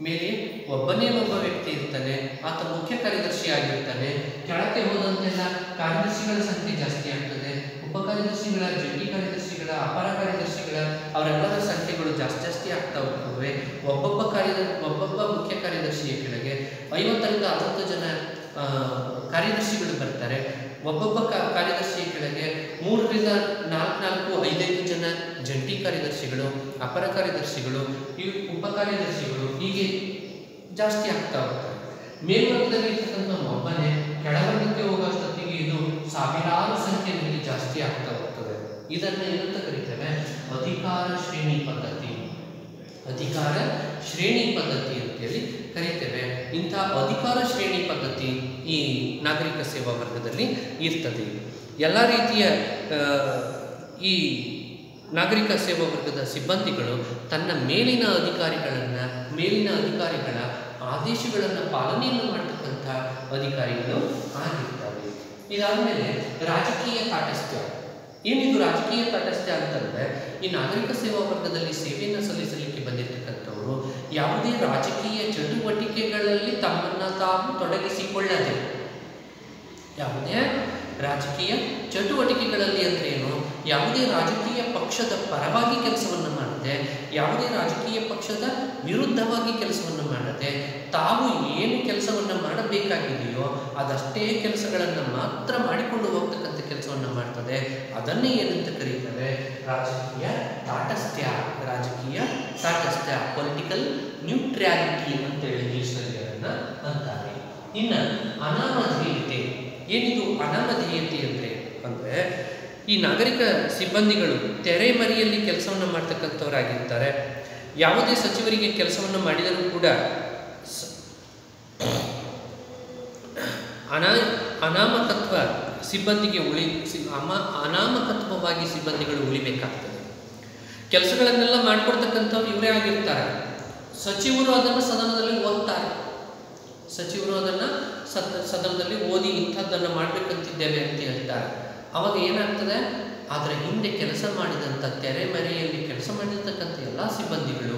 ಮೇಲೆ ಒಬ್ಬನೇ ಒಬ್ಬ ವ್ಯಕ್ತಿ ಇರ್ತಾನೆ, ಆತ ಮುಖ್ಯ ಕಾರ್ಯದರ್ಶಿ ಆಗಿರ್ತಾನೆ. ಕೆಳಕ್ಕೆ ಹೋದಂತೆಲ್ಲ ಕಾರ್ಯದರ್ಶಿಗಳ ಸಂಖ್ಯೆ ಜಾಸ್ತಿ ಆಗ್ತದೆ. ಉಪ ಕಾರ್ಯದರ್ಶಿಗಳ, ಜಂಟಿ ಕಾರ್ಯದರ್ಶಿಗಳ, ಅಪರ ಕಾರ್ಯದರ್ಶಿಗಳ ಅವರೆಲ್ಲರ ಸಂಖ್ಯೆಗಳು ಜಾಸ್ತಿ ಆಗ್ತಾ ಹೋಗ್ತವೆ. ಒಬ್ಬೊಬ್ಬ ಮುಖ್ಯ ಕಾರ್ಯದರ್ಶಿಯ ಕೆಳಗೆ 50ರಿಂದ 60 ಜನ ಕಾರ್ಯದರ್ಶಿಗಳು ಬರ್ತಾರೆ. ಒಬ್ಬೊಬ್ಬ ಕಾರ್ಯದರ್ಶಿಯ ಕೆಳಗೆ 3ರಿಂದ 4, 5 ಜನ ಜಂಟಿ ಕಾರ್ಯದರ್ಶಿಗಳು, ಅಪರ ಕಾರ್ಯದರ್ಶಿಗಳು, ಈ ಉಪ ಕಾರ್ಯದರ್ಶಿಗಳು ಹೀಗೆ ಜಾಸ್ತಿ ಆಗ್ತಾ ಹೋಗ್ತಾರೆ. ಮೇಲ್ವರ್ಗದಲ್ಲಿ ಇರ್ತಕ್ಕಂಥ ಒಬ್ಬನೇ ಕೆಳವರ್ಗಕ್ಕೆ ಹೋಗೋಷ್ಟೊತ್ತಿಗೆ ಇದು ಸಾವಿರಾರು ಸಂಖ್ಯೆಯಲ್ಲಿ ಜಾಸ್ತಿ ಆಗ್ತಾ ಹೋಗ್ತದೆ. ಇದನ್ನ ಏನಂತ ಕರೀತೇವೆ? ಅಧಿಕಾರ ಶ್ರೇಣಿ ಪದ್ಧತಿ. ಅಧಿಕಾರ ಶ್ರೇಣಿ ಪದ್ಧತಿ ಅಂತೇಳಿ ಕರೀತೇವೆ. ಇಂಥ ಅಧಿಕಾರ ಶ್ರೇಣಿ ಪದ್ಧತಿ ಈ ನಾಗರಿಕ ಸೇವಾ ವರ್ಗದಲ್ಲಿ ಇರ್ತದೆ. ಎಲ್ಲ ರೀತಿಯ ಈ ನಾಗರಿಕ ಸೇವಾ ವರ್ಗದ ಸಿಬ್ಬಂದಿಗಳು ತನ್ನ ಮೇಲಿನ ಅಧಿಕಾರಿಗಳ ಆದೇಶಗಳನ್ನು ಪಾಲನೆಯನ್ನು ಮಾಡತಕ್ಕಂಥ ಅಧಿಕಾರಿಗಳು ಆಗಿರ್ತಾರೆ. ಇದಾದಮೇಲೆ ರಾಜಕೀಯ ತಾಟಸ್ಥ್ಯ. ಏನಿದು ರಾಜಕೀಯ ತಾಟಸ್ಥ್ಯ ಅಂತಂದರೆ, ಈ ನಾಗರಿಕ ಸೇವಾ ವರ್ಗದಲ್ಲಿ ಸೇವೆಯನ್ನು ಸಲ್ಲಿಸಲಿಕ್ಕೆ ಬಂದಿರತಕ್ಕಂಥವರು ಯಾವುದೇ ರಾಜಕೀಯ ಚಟುವಟಿಕೆಗಳಲ್ಲಿ ತಮ್ಮನ್ನು ತಾವು ತೊಡಗಿಸಿಕೊಳ್ಳದೆ, ಯಾವುದೇ ರಾಜಕೀಯ ಚಟುವಟಿಕೆಗಳಲ್ಲಿ ಅಂದರೆ ಏನು, ಯಾವುದೇ ರಾಜಕೀಯ ಪಕ್ಷದ ಪರವಾಗಿ ಕೆಲಸವನ್ನು ಮಾಡದೆ, ಯಾವುದೇ ರಾಜಕೀಯ ಪಕ್ಷದ ವಿರುದ್ಧವಾಗಿ ಕೆಲಸವನ್ನು ಮಾಡದೆ, ತಾವು ಏನು ಕೆಲಸವನ್ನು ಮಾಡಬೇಕಾಗಿದೆಯೋ ಅದಷ್ಟೇ ಕೆಲಸಗಳನ್ನು ಮಾತ್ರ ಮಾಡಿಕೊಂಡು ಹೋಗ್ತಕ್ಕಂಥ ಕೆಲಸವನ್ನು ಮಾಡ್ತದೆ. ಅದನ್ನೇ ಏನಂತ ಕರೀತಾರೆ? ರಾಜಕೀಯ ತಾಟಸ್ಥ್ಯ. ರಾಜಕೀಯ ತಾಟಸ್ಥ್ಯ, ಪೊಲಿಟಿಕಲ್ ನ್ಯೂಟ್ರಾಲಿಟಿ ಅಂತೇಳಿ ಇಂಗ್ಲಿಷ್ನಲ್ಲಿ ಅದನ್ನು ಅಂತಾರೆ. ಇನ್ನು ಅನಾಮಧೇಯತೆ. ಏನಿದು ಅನಾಮಧೇಯತೆ ಅಂದರೆ ಈ ನಾಗರಿಕ ಸಿಬ್ಬಂದಿಗಳು ತೆರೆಮರೆಯಲ್ಲಿ ಕೆಲಸವನ್ನು ಮಾಡ್ತಕ್ಕಂಥವರಾಗಿರ್ತಾರೆ. ಯಾವುದೇ ಸಚಿವರಿಗೆ ಕೆಲಸವನ್ನು ಮಾಡಿದರೂ ಕೂಡ ಅನಾಮಕತ್ವ ಸಿಬ್ಬಂದಿಗೆ ಅನಾಮಕತ್ವವಾಗಿ ಸಿಬ್ಬಂದಿಗಳು ಉಳಿಬೇಕಾಗ್ತದೆ. ಕೆಲಸಗಳನ್ನೆಲ್ಲ ಮಾಡಿಕೊಡ್ತಕ್ಕಂಥವ್ರು ಇವರೇ ಆಗಿರ್ತಾರೆ. ಸಚಿವರು ಅದನ್ನು ಸದನದಲ್ಲಿ ಓದ್ತಾರೆ. ಸಚಿವರು ಅದನ್ನು ಸದನದಲ್ಲಿ ಓದಿ ಇಂಥದ್ದನ್ನು ಮಾಡಬೇಕಂತಿದ್ದೇವೆ ಅಂತ ಹೇಳ್ತಾರೆ. ಅವಾಗ ಏನಾಗ್ತದೆ? ಅದರ ಹಿಂದೆ ಕೆಲಸ ಮಾಡಿದಂಥ ತೆರೆಮರೆಯಲ್ಲಿ ಕೆಲಸ ಮಾಡಿರ್ತಕ್ಕಂಥ ಎಲ್ಲ ಸಿಬ್ಬಂದಿಗಳು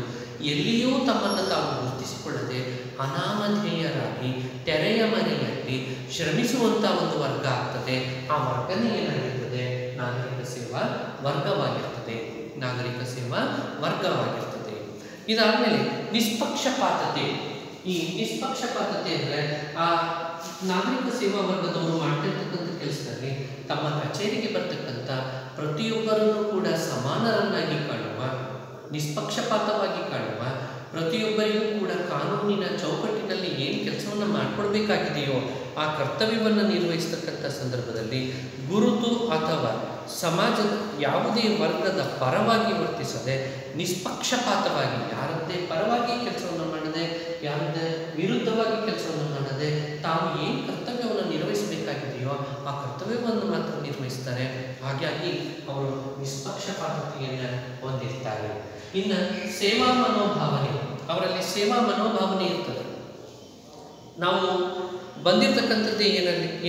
ಎಲ್ಲಿಯೂ ತಮ್ಮನ್ನು ತಾವು ಗುರುತಿಸಿಕೊಳ್ಳದೆ ಅನಾಮಧೇಯರಾಗಿ ತೆರೆಯ ಮರೆಯಲ್ಲಿ ಶ್ರಮಿಸುವಂಥ ಒಂದು ವರ್ಗ ಆಗ್ತದೆ. ಆ ವರ್ಗನೇ ಏನಾಗಿರ್ತದೆ? ನಾಗರಿಕ ಸೇವಾ ವರ್ಗವಾಗಿರ್ತದೆ. ನಾಗರಿಕ ಸೇವಾ ವರ್ಗವಾಗಿರ್ತದೆ. ಇದಾದಮೇಲೆ ನಿಷ್ಪಕ್ಷಪಾತತೆ. ಈ ನಿಷ್ಪಕ್ಷಪಾತತೆ ಅಂದರೆ ಆ ನಾಗರಿಕ ಸೇವಾ ವರ್ಗದವರು ಮಾಡ್ತಿರ್ತಕ್ಕಂಥ ಕೆಲಸದಲ್ಲಿ ತಮ್ಮ ಕಚೇರಿಗೆ ಬರ್ತಕ್ಕಂಥ ಪ್ರತಿಯೊಬ್ಬರನ್ನು ಕೂಡ ಸಮಾನರನ್ನಾಗಿ ಕಾಣುವ, ನಿಷ್ಪಕ್ಷಪಾತವಾಗಿ ಕಾಣುವ, ಪ್ರತಿಯೊಬ್ಬರಿಗೂ ಕೂಡ ಕಾನೂನಿನ ಚೌಕಟ್ಟಿನಲ್ಲಿ ಏನು ಕೆಲಸವನ್ನು ಮಾಡಿಕೊಡ್ಬೇಕಾಗಿದೆಯೋ ಆ ಕರ್ತವ್ಯವನ್ನು ನಿರ್ವಹಿಸ್ತಕ್ಕಂಥ ಸಂದರ್ಭದಲ್ಲಿ ಗುರುತು ಅಥವಾ ಸಮಾಜದ ಯಾವುದೇ ವರ್ಗದ ಪರವಾಗಿ ವರ್ತಿಸದೆ ನಿಷ್ಪಕ್ಷಪಾತವಾಗಿ, ಯಾರದ್ದೇ ಪರವಾಗಿ ಕೆಲಸವನ್ನು ಮಾಡದೆ, ಯಾರದ್ದೇ ವಿರುದ್ಧವಾಗಿ ಕೆಲಸವನ್ನು ಮಾಡದೆ, ತಾವು ಏನು ಕರ್ತವ್ಯವನ್ನು ನಿರ್ವಹಿಸಬೇಕಾಗಿದೆಯೋ ಆ ಕರ್ತವ್ಯವನ್ನು ಮಾತ್ರ ನಿರ್ವಹಿಸ್ತಾರೆ. ಹಾಗಾಗಿ ಅವರು ನಿಷ್ಪಕ್ಷಪಾತತೆಯನ್ನು ಹೊಂದಿರ್ತಾರೆ. ಇನ್ನು ಸೇವಾ ಮನೋಭಾವನೆ. ಅವರಲ್ಲಿ ಸೇವಾ ಮನೋಭಾವನೆ ಇರ್ತದೆ. ನಾವು ಬಂದಿರತಕ್ಕಂಥದ್ದು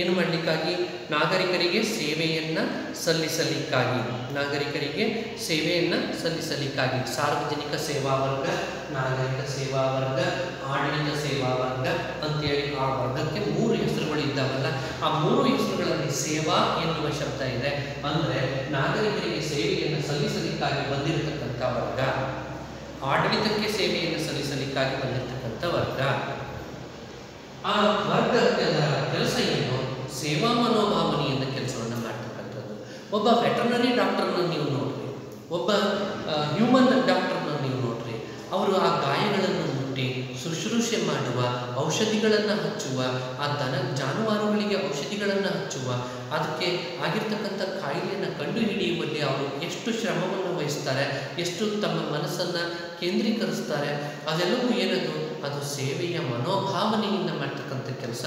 ಏನು ಮಾಡಲಿಕ್ಕಾಗಿ? ನಾಗರಿಕರಿಗೆ ಸೇವೆಯನ್ನು ಸಲ್ಲಿಸಲಿಕ್ಕಾಗಿ. ನಾಗರಿಕರಿಗೆ ಸೇವೆಯನ್ನು ಸಲ್ಲಿಸಲಿಕ್ಕಾಗಿ ಸಾರ್ವಜನಿಕ ಸೇವಾ ವರ್ಗ, ನಾಗರಿಕ ಸೇವಾ ವರ್ಗ, ಆಡಳಿತ ಸೇವಾ ವರ್ಗ ಅಂತೇಳಿ ಆ ವರ್ಗಕ್ಕೆ 3 ಹೆಸರುಗಳು ಇದ್ದಾವಲ್ಲ, ಆ 3 ಹೆಸರುಗಳಲ್ಲಿ ಸೇವಾ ಎನ್ನುವ ಶಬ್ದ ಇದೆ. ಅಂದರೆ ನಾಗರಿಕರಿಗೆ ಸೇವೆಯನ್ನು ಸಲ್ಲಿಸಲಿಕ್ಕಾಗಿ ಬಂದಿರತಕ್ಕಂಥ ವರ್ಗ, ಆಡಳಿತಕ್ಕೆ ಸೇವೆಯನ್ನು ಸಲ್ಲಿಸಲಿಕ್ಕಾಗಿ ಬಂದಿರತಕ್ಕಂಥ ವರ್ಗ. ಆ ವರ್ಗದ ಕೆಲಸ ಏನು? ಸೇವಾ ಮನೋಭಾವನೆಯಿಂದ ಕೆಲಸವನ್ನು ಮಾಡ್ತಕ್ಕಂಥದ್ದು. ಒಬ್ಬ ವೆಟರ್ನರಿ ಡಾಕ್ಟರ್ನ ನೀವು ನೋಡ್ರಿ, ಒಬ್ಬ ಹ್ಯೂಮನ್ ಡಾಕ್ಟರ್ನ ನೀವು ನೋಡ್ರಿ. ಅವರು ಆ ಗಾಯಗಳನ್ನು ಮುಟ್ಟಿ ಶುಶ್ರೂಷೆ ಮಾಡುವ, ಔಷಧಿಗಳನ್ನು ಹಚ್ಚುವ, ಆ ಜಾನುವಾರುಗಳಿಗೆ ಔಷಧಿಗಳನ್ನು ಹಚ್ಚುವ, ಅದಕ್ಕೆ ಆಗಿರ್ತಕ್ಕಂಥ ಕಾಯಿಲೆಯನ್ನು ಕಂಡುಹಿಡಿಯುವಲ್ಲಿ ಅವರು ಎಷ್ಟು ಶ್ರಮವನ್ನು ವಹಿಸ್ತಾರೆ, ಎಷ್ಟು ತಮ್ಮ ಮನಸ್ಸನ್ನು ಕೇಂದ್ರೀಕರಿಸ್ತಾರೆ. ಅದೆಲ್ಲವೂ ಏನದು? ಅದು ಸೇವೆಯ ಮನೋಭಾವನೆಯಿಂದ ಮಾಡ್ತಕ್ಕಂಥ ಕೆಲಸ.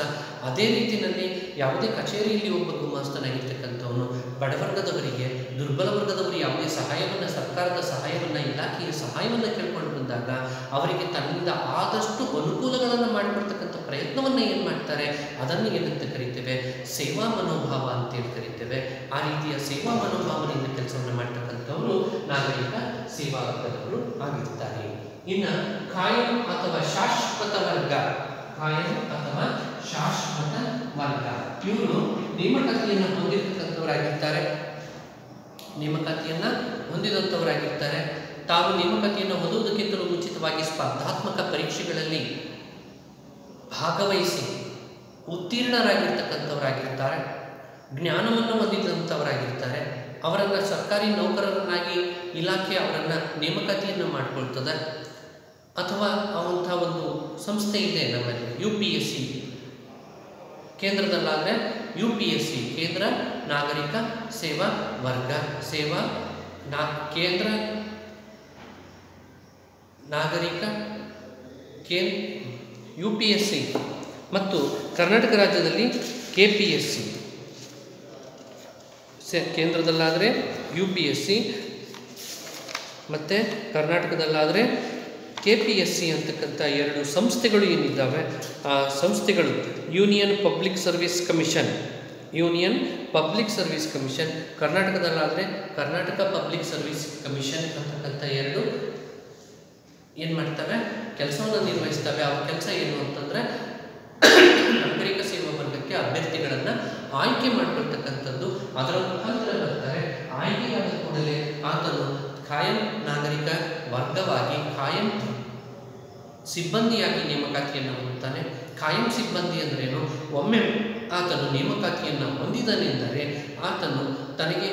ಅದೇ ರೀತಿಯಲ್ಲಿ ಯಾವುದೇ ಕಚೇರಿಯಲ್ಲಿ ಒಬ್ಬ ಗುಮಾಸ್ತನಾಗಿರ್ತಕ್ಕಂಥವನು ಬಡವರ್ಗದವರಿಗೆ, ದುರ್ಬಲ ವರ್ಗದವರು ಯಾವುದೇ ಸಹಾಯವನ್ನು, ಸರ್ಕಾರದ ಸಹಾಯವನ್ನು, ಇಲಾಖೆಯ ಸಹಾಯವನ್ನು ಕೇಳ್ಕೊಂಡು ಬಂದಾಗ ಅವರಿಗೆ ತನ್ನಿಂದ ಆದಷ್ಟು ಅನುಕೂಲಗಳನ್ನು ಮಾಡಿಕೊಡ್ತಕ್ಕಂಥ ಪ್ರಯತ್ನವನ್ನು ಏನು ಮಾಡ್ತಾರೆ? ಅದನ್ನು ಏನಂತ ಕರಿತೇವೆ? ಸೇವಾ ಮನೋಭಾವ ಅಂತೇಳಿ ಕರಿತೇವೆ. ಆ ರೀತಿಯ ಸೇವಾ ಮನೋಭಾವನೆಯಿಂದ ಕೆಲಸವನ್ನು ಮಾಡ್ತಕ್ಕಂಥವರು ನಾಗರಿಕ ಸೇವಾ ವರ್ಗದವರು ಆಗಿರ್ತಾರೆ. ಇನ್ನು ಕಾಯಂ ಅಥವಾ ಶಾಶ್ವತ ವರ್ಗ, ಕಾಯಂ ಅಥವಾ ಶಾಶ್ವತ ವರ್ಗ ಇವರು ನೇಮಕಾತಿಯನ್ನು ಹೊಂದಿರತಕ್ಕಂಥವರಾಗಿರ್ತಾರೆ. ನೇಮಕಾತಿಯನ್ನು ಹೊಂದಿದಂಥವರಾಗಿರ್ತಾರೆ. ತಾವು ನೇಮಕಾತಿಯನ್ನು ಹೊಂದುವುದಕ್ಕಿಂತಲೂ ಮುಂಚಿತವಾಗಿ ಸ್ಪರ್ಧಾತ್ಮಕ ಪರೀಕ್ಷೆಗಳಲ್ಲಿ ಭಾಗವಹಿಸಿ ಉತ್ತೀರ್ಣರಾಗಿರ್ತಕ್ಕಂಥವರಾಗಿರ್ತಾರೆ. ಜ್ಞಾನವನ್ನು ಹೊಂದಿದಂಥವರಾಗಿರ್ತಾರೆ. ಅವರನ್ನು ಸರ್ಕಾರಿ ನೌಕರರನ್ನಾಗಿ ಇಲಾಖೆ ಅವರನ್ನು ನೇಮಕಾತಿಯನ್ನು ಮಾಡಿಕೊಳ್ತದೆ. ಅಥವಾ ಅವಂಥ ಒಂದು ಸಂಸ್ಥೆ ಇದೆ ನಮ್ಮಲ್ಲಿ UPSC, ಕೇಂದ್ರದಲ್ಲಾದರೆ UPSC ಕೇಂದ್ರ ನಾಗರಿಕ ಸೇವಾ ವರ್ಗ, ಕೇಂದ್ರ ನಾಗರಿಕ UPSC ಮತ್ತು ಕರ್ನಾಟಕ ರಾಜ್ಯದಲ್ಲಿ KPSC. ಕೇಂದ್ರದಲ್ಲಾದರೆ UPSC ಮತ್ತು ಕರ್ನಾಟಕದಲ್ಲಾದರೆ KPSC ಅಂತಕ್ಕಂಥ ಎರಡು ಸಂಸ್ಥೆಗಳು ಏನಿದ್ದಾವೆ ಆ ಸಂಸ್ಥೆಗಳು ಯೂನಿಯನ್ ಪಬ್ಲಿಕ್ ಸರ್ವಿಸ್ ಕಮಿಷನ್, ಕರ್ನಾಟಕದಲ್ಲಾದರೆ ಕರ್ನಾಟಕ ಪಬ್ಲಿಕ್ ಸರ್ವಿಸ್ ಕಮಿಷನ್ ಅಂತಕ್ಕಂಥ ಎರಡು ಏನು ಮಾಡ್ತವೆ, ಕೆಲಸವನ್ನು ನಿರ್ವಹಿಸ್ತವೆ. ಅವ್ರ ಕೆಲಸ ಏನು ಅಂತಂದರೆ ನಾಗರಿಕ ಸೇವಾ ವರ್ಗಕ್ಕೆ ಅಭ್ಯರ್ಥಿಗಳನ್ನು ಆಯ್ಕೆ ಮಾಡಿಕೊಳ್ತಕ್ಕಂಥದ್ದು. ಅದರ ಮುಖಾಂತರ ಬರ್ತಾರೆ. ಆಯ್ಕೆಯಾದ ಕೂಡಲೇ ಆತನು ಕಾಯಂ ನಾಗರಿಕ ವರ್ಗವಾಗಿ ಕಾಯಂ ಸಿಬ್ಬಂದಿಯಾಗಿ ನೇಮಕಾತಿಯನ್ನು ಹೊಂದುತ್ತಾನೆ. ಕಾಯಂ ಸಿಬ್ಬಂದಿ ಅಂದ್ರೇನು? ಒಮ್ಮೆ ಆತನು ನೇಮಕಾತಿಯನ್ನು ಹೊಂದಿದನೆಂದರೆ ಆತನು ತನಗೆ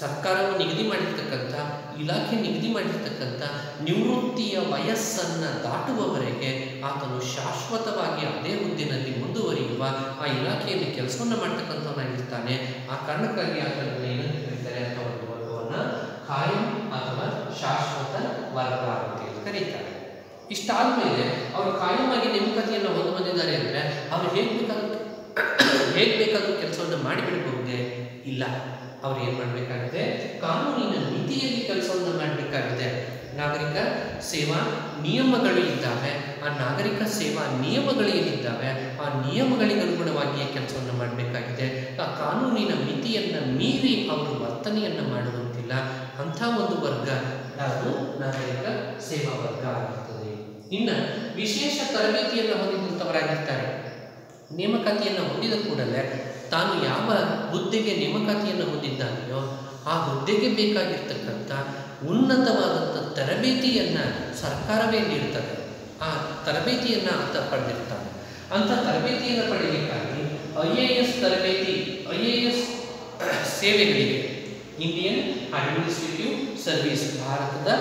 ಸರ್ಕಾರವು ನಿಗದಿ ಮಾಡಿರ್ತಕ್ಕಂಥ, ಇಲಾಖೆ ನಿಗದಿ ಮಾಡಿರ್ತಕ್ಕಂಥ ನಿವೃತ್ತಿಯ ವಯಸ್ಸನ್ನು ದಾಟುವವರೆಗೆ ಆತನು ಶಾಶ್ವತವಾಗಿ ಅದೇ ಹುದ್ದೆಯಲ್ಲಿ ಮುಂದುವರಿಯುವ ಆ ಇಲಾಖೆಯಲ್ಲಿ ಕೆಲಸವನ್ನು ಮಾಡ್ತಕ್ಕಂಥವನಾಗಿರ್ತಾನೆ. ಆ ಕಾರಣಕ್ಕಾಗಿ ಆತನನ್ನು ಏನಂತ ಕರೀತಾರೆ ಅಂತ ಒಂದು ವರ್ಗವನ್ನು ಕಾಯಂ ಅಥವಾ ಶಾಶ್ವತ ವರ್ಗ ಅಂತೇಳಿ ಕರೀತಾರೆ. ಇಷ್ಟಾದ ಮೇಲೆ ಅವರು ಕಾಯಮಾಗಿ ನೇಮಕಾತಿಯನ್ನು ಹೊಂದಿದ್ದಾರೆ ಅಂದರೆ ಅವರು ಹೇಗೆ ಬೇಕಾದರೂ ಕೆಲಸವನ್ನು ಮಾಡಿಬಿಡಬಹುದೇ? ಇಲ್ಲ, ಅವ್ರು ಏನು ಮಾಡಬೇಕಾಗಿದೆ? ಕಾನೂನಿನ ಮಿತಿಯಲ್ಲಿ ಕೆಲಸವನ್ನು ಮಾಡಬೇಕಾಗಿದೆ. ನಾಗರಿಕ ಸೇವಾ ನಿಯಮಗಳು ಇದ್ದಾವೆ. ಆ ನಾಗರಿಕ ಸೇವಾ ನಿಯಮಗಳು ಏನಿದ್ದಾವೆ ಆ ನಿಯಮಗಳಿಗೆ ಅನುಗುಣವಾಗಿಯೇ ಕೆಲಸವನ್ನು ಮಾಡಬೇಕಾಗಿದೆ. ಆ ಕಾನೂನಿನ ಮಿತಿಯನ್ನು ಮೀರಿ ಅವರು ವರ್ತನೆಯನ್ನು ಮಾಡುವಂತಿಲ್ಲ. ಅಂಥ ಒಂದು ವರ್ಗ ಅದು ನಾಗರಿಕ ಸೇವಾ ವರ್ಗ ಆಗಿರ್ತದೆ. ಇನ್ನು ವಿಶೇಷ ತರಬೇತಿಯನ್ನು ಹೊಂದಿದಂಥವರಾಗಿರ್ತಾರೆ. ನೇಮಕಾತಿಯನ್ನು ಹೊಂದಿದ ಕೂಡಲೇ ತಾನು ಯಾವ ಹುದ್ದೆಗೆ ನೇಮಕಾತಿಯನ್ನು ಹೊಂದಿದ್ದಾನೆಯೋ ಆ ಹುದ್ದೆಗೆ ಬೇಕಾಗಿರ್ತಕ್ಕಂಥ ಉನ್ನತವಾದಂಥ ತರಬೇತಿಯನ್ನು ಸರ್ಕಾರವೇ ನೀಡ್ತದೆ. ಆ ತರಬೇತಿಯನ್ನು ಆತ ಪಡೆದಿರ್ತಾನೆ. ಅಂಥ ತರಬೇತಿಯನ್ನು ಪಡೆಯಲಿಕ್ಕಾಗಿ IAS ತರಬೇತಿ, IAS ಸೇವೆಗಳಿಗೆ ಇಂಡಿಯನ್ ಅಡ್ಮಿನಿಸ್ಟ್ರೇಟಿವ್ ಸರ್ವಿಸ್, ಭಾರತದ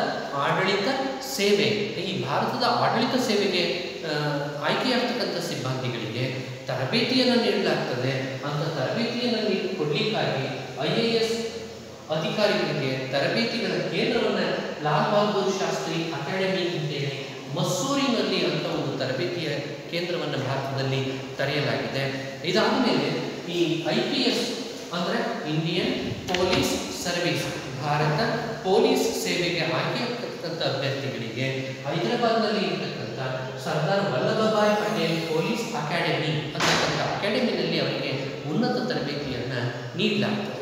ಆಡಳಿತ ಸೇವೆ, ಈ ಭಾರತದ ಆಡಳಿತ ಸೇವೆಗೆ ಆಯ್ಕೆಯಾಗ್ತಕ್ಕಂಥ ಸಿಬ್ಬಂದಿಗಳಿಗೆ ತರಬೇತಿಯನ್ನು ನೀಡಲಾಗ್ತದೆ. ಅಂಥ ತರಬೇತಿಯನ್ನು ಕೊಡಲಿಕ್ಕಾಗಿ IAS ಅಧಿಕಾರಿಗಳಿಗೆ ತರಬೇತಿಗಳ ಕೇಂದ್ರವನ್ನು ಲಾಲ್ ಬಹದ್ದೂರ್ ಶಾಸ್ತ್ರಿ ಅಕಾಡೆಮಿ ಅಂತೇಳಿ ಮಸ್ಸೂರಿನಲ್ಲಿ ಅಂತ ಒಂದು ತರಬೇತಿಯ ಕೇಂದ್ರವನ್ನು ಭಾರತದಲ್ಲಿ ತೆರೆಯಲಾಗಿದೆ. ಇದಾದ ಮೇಲೆ ಈ IPS ಅಂದರೆ Indian police service, Bharat police ಸೇವೆಗೆ ಆಯ್ಕೆಯಾಗ್ತಕ್ಕಂಥ ಅಭ್ಯರ್ಥಿಗಳಿಗೆ ಹೈದರಾಬಾದ್ನಲ್ಲಿ ಇರತಕ್ಕಂಥ ಸರ್ದಾರ್ ವಲ್ಲಭಭಾಯ್ ಪಟೇಲ್ ಪೊಲೀಸ್ ಅಕಾಡೆಮಿ ಅಂತಕ್ಕಂಥ ಅಕಾಡೆಮಿನಲ್ಲಿ ಅವರಿಗೆ ಉನ್ನತ ತರಬೇತಿಯನ್ನು ನೀಡಲಾಗ್ತದೆ.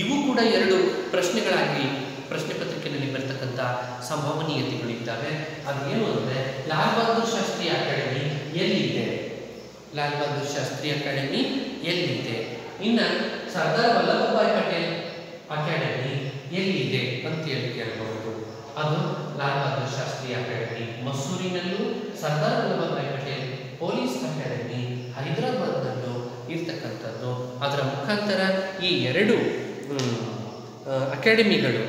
ಇವು ಕೂಡ ಎರಡು ಪ್ರಶ್ನೆಗಳಾಗಿ ಪ್ರಶ್ನೆ ಪತ್ರಿಕೆಯಲ್ಲಿ ಬರ್ತಕ್ಕಂಥ ಸಂಭವನೀಯತೆಗಳಿದ್ದಾವೆ. ಅದೇನು ಅಂದರೆ ಲಾಲ್ ಬಹದ್ದೂರ್ ಶಾಸ್ತ್ರಿ ಅಕಾಡೆಮಿ ಎಲ್ಲಿದೆ, ಲಾಲ್ ಬಹದ್ದೂರ್ ಶಾಸ್ತ್ರಿ ಅಕಾಡೆಮಿ ಎಲ್ಲಿದೆ, ಇನ್ನು ಸರ್ದಾರ್ ವಲ್ಲಭಭಾಯ್ ಪಟೇಲ್ ಅಕಾಡೆಮಿ ಎಲ್ಲಿದೆ ಅಂತೇಳಿ ಕೇಳಬಹುದು. ಅದು ಲಾಲ್ ಬಹದ್ದೂರ್ ಶಾಸ್ತ್ರಿ ಅಕಾಡೆಮಿ ಮಸೂರಿನಲ್ಲೂ, ಸರ್ದಾರ್ ವಲ್ಲಭಭಾಯ್ ಪಟೇಲ್ ಪೊಲೀಸ್ ಅಕಾಡೆಮಿ ಹೈದರಾಬಾದ್ನಲ್ಲೂ ಇರ್ತಕ್ಕಂಥದ್ದು. ಅದರ ಮುಖಾಂತರ ಈ ಎರಡು ಅಕಾಡೆಮಿಗಳು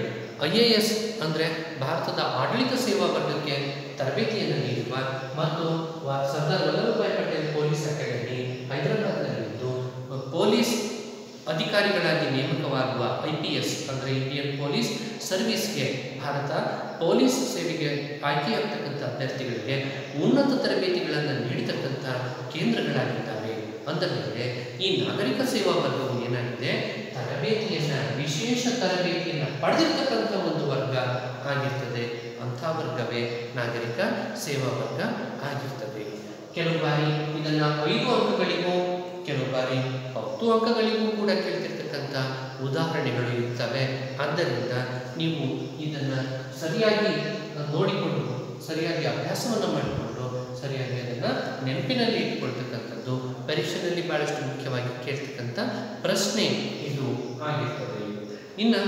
IAS ಅಂದರೆ ಭಾರತದ ಆಡಳಿತ ಸೇವಾ ವರ್ಗಕ್ಕೆ ತರಬೇತಿಯನ್ನು ನೀಡುವ ಮತ್ತು ಸರ್ದಾರ್ ವಲ್ಲಭಭಾಯ್ ಪಟೇಲ್ ಪೊಲೀಸ್ ಅಕಾಡೆಮಿ ಹೈದರಾಬಾದ್ನಲ್ಲಿದ್ದು ಪೊಲೀಸ್ ಅಧಿಕಾರಿಗಳಾಗಿ ನೇಮಕವಾಗುವ IPS ಅಂದರೆ ಇಂಡಿಯನ್ ಪೊಲೀಸ್ ಸರ್ವಿಸ್ಗೆ, ಭಾರತ ಪೊಲೀಸ್ ಸೇವೆಗೆ ಆಯ್ಕೆಯಾಗ್ತಕ್ಕಂಥ ಅಭ್ಯರ್ಥಿಗಳಿಗೆ ಉನ್ನತ ತರಬೇತಿಗಳನ್ನು ನೀಡತಕ್ಕಂಥ ಕೇಂದ್ರಗಳಾಗಿದ್ದಾವೆ. ಅಂದರೆ ಈ ನಾಗರಿಕ ಸೇವಾ ವರ್ಗವು ಏನಾಗಿದೆ, ತರಬೇತಿಯನ್ನು, ವಿಶೇಷ ತರಬೇತಿಯನ್ನು ಪಡೆದಿರ್ತಕ್ಕಂಥ ಒಂದು ವರ್ಗ ಆಗಿರ್ತದೆ. ಅಂಥ ವರ್ಗವೇ ನಾಗರಿಕ ಸೇವಾ ವರ್ಗ ಆಗಿರ್ತದೆ. ಕೆಲವು ಬಾರಿ ಇದನ್ನು 5 ಅಂಕಗಳಿಗೂ, ಕೆಲವು ಬಾರಿ 10 ಅಂಕಗಳಿಗೂ ಕೂಡ ಕೇಳ್ತಿರ್ತಕ್ಕಂಥ ಉದಾಹರಣೆಗಳು ಇರ್ತವೆ. ಆದ್ದರಿಂದ ನೀವು ಇದನ್ನು ಸರಿಯಾಗಿ ನೋಡಿಕೊಂಡು ಸರಿಯಾಗಿ ಅಭ್ಯಾಸವನ್ನು ಮಾಡಿಕೊಂಡು ಸರಿಯಾಗಿ ಅದನ್ನು ನೆನಪಿನಲ್ಲಿ ಇಟ್ಕೊಳ್ತಕ್ಕಂಥದ್ದು ಪರೀಕ್ಷೆಯಲ್ಲಿ ಬಹಳಷ್ಟು ಮುಖ್ಯವಾಗಿ ಕೇಳ್ತಕ್ಕಂಥ ಪ್ರಶ್ನೆ ಇದು ಆಗಿರ್ತದೆ. ಇನ್ನು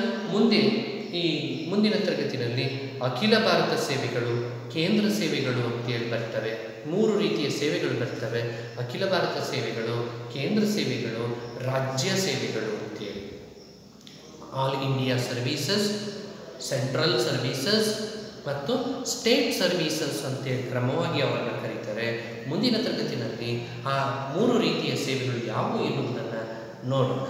ಮುಂದಿನ ತರಗತಿಯಲ್ಲಿ ಅಖಿಲ ಭಾರತ ಸೇವೆಗಳು, ಕೇಂದ್ರ ಸೇವೆಗಳು ಅಂತೇಳಿ ಬರ್ತವೆ. 3 ರೀತಿಯ ಸೇವೆಗಳು ಬರ್ತವೆ. ಅಖಿಲ ಭಾರತ ಸೇವೆಗಳು, ಕೇಂದ್ರ ಸೇವೆಗಳು, ರಾಜ್ಯ ಸೇವೆಗಳು ಅಂತೇಳಿ. All India services, central services ಮತ್ತು ಸ್ಟೇಟ್ ಸರ್ವೀಸಸ್ ಅಂತೇಳಿ ಕ್ರಮವಾಗಿ ಅವರನ್ನು ಕರೀತಾರೆ. ಮುಂದಿನ ತರಗತಿಯಲ್ಲಿ ಆ 3 ರೀತಿಯ ಸೇವೆಗಳು ಯಾವುವು ಎನ್ನುವುದನ್ನು ನೋಡೋಣ.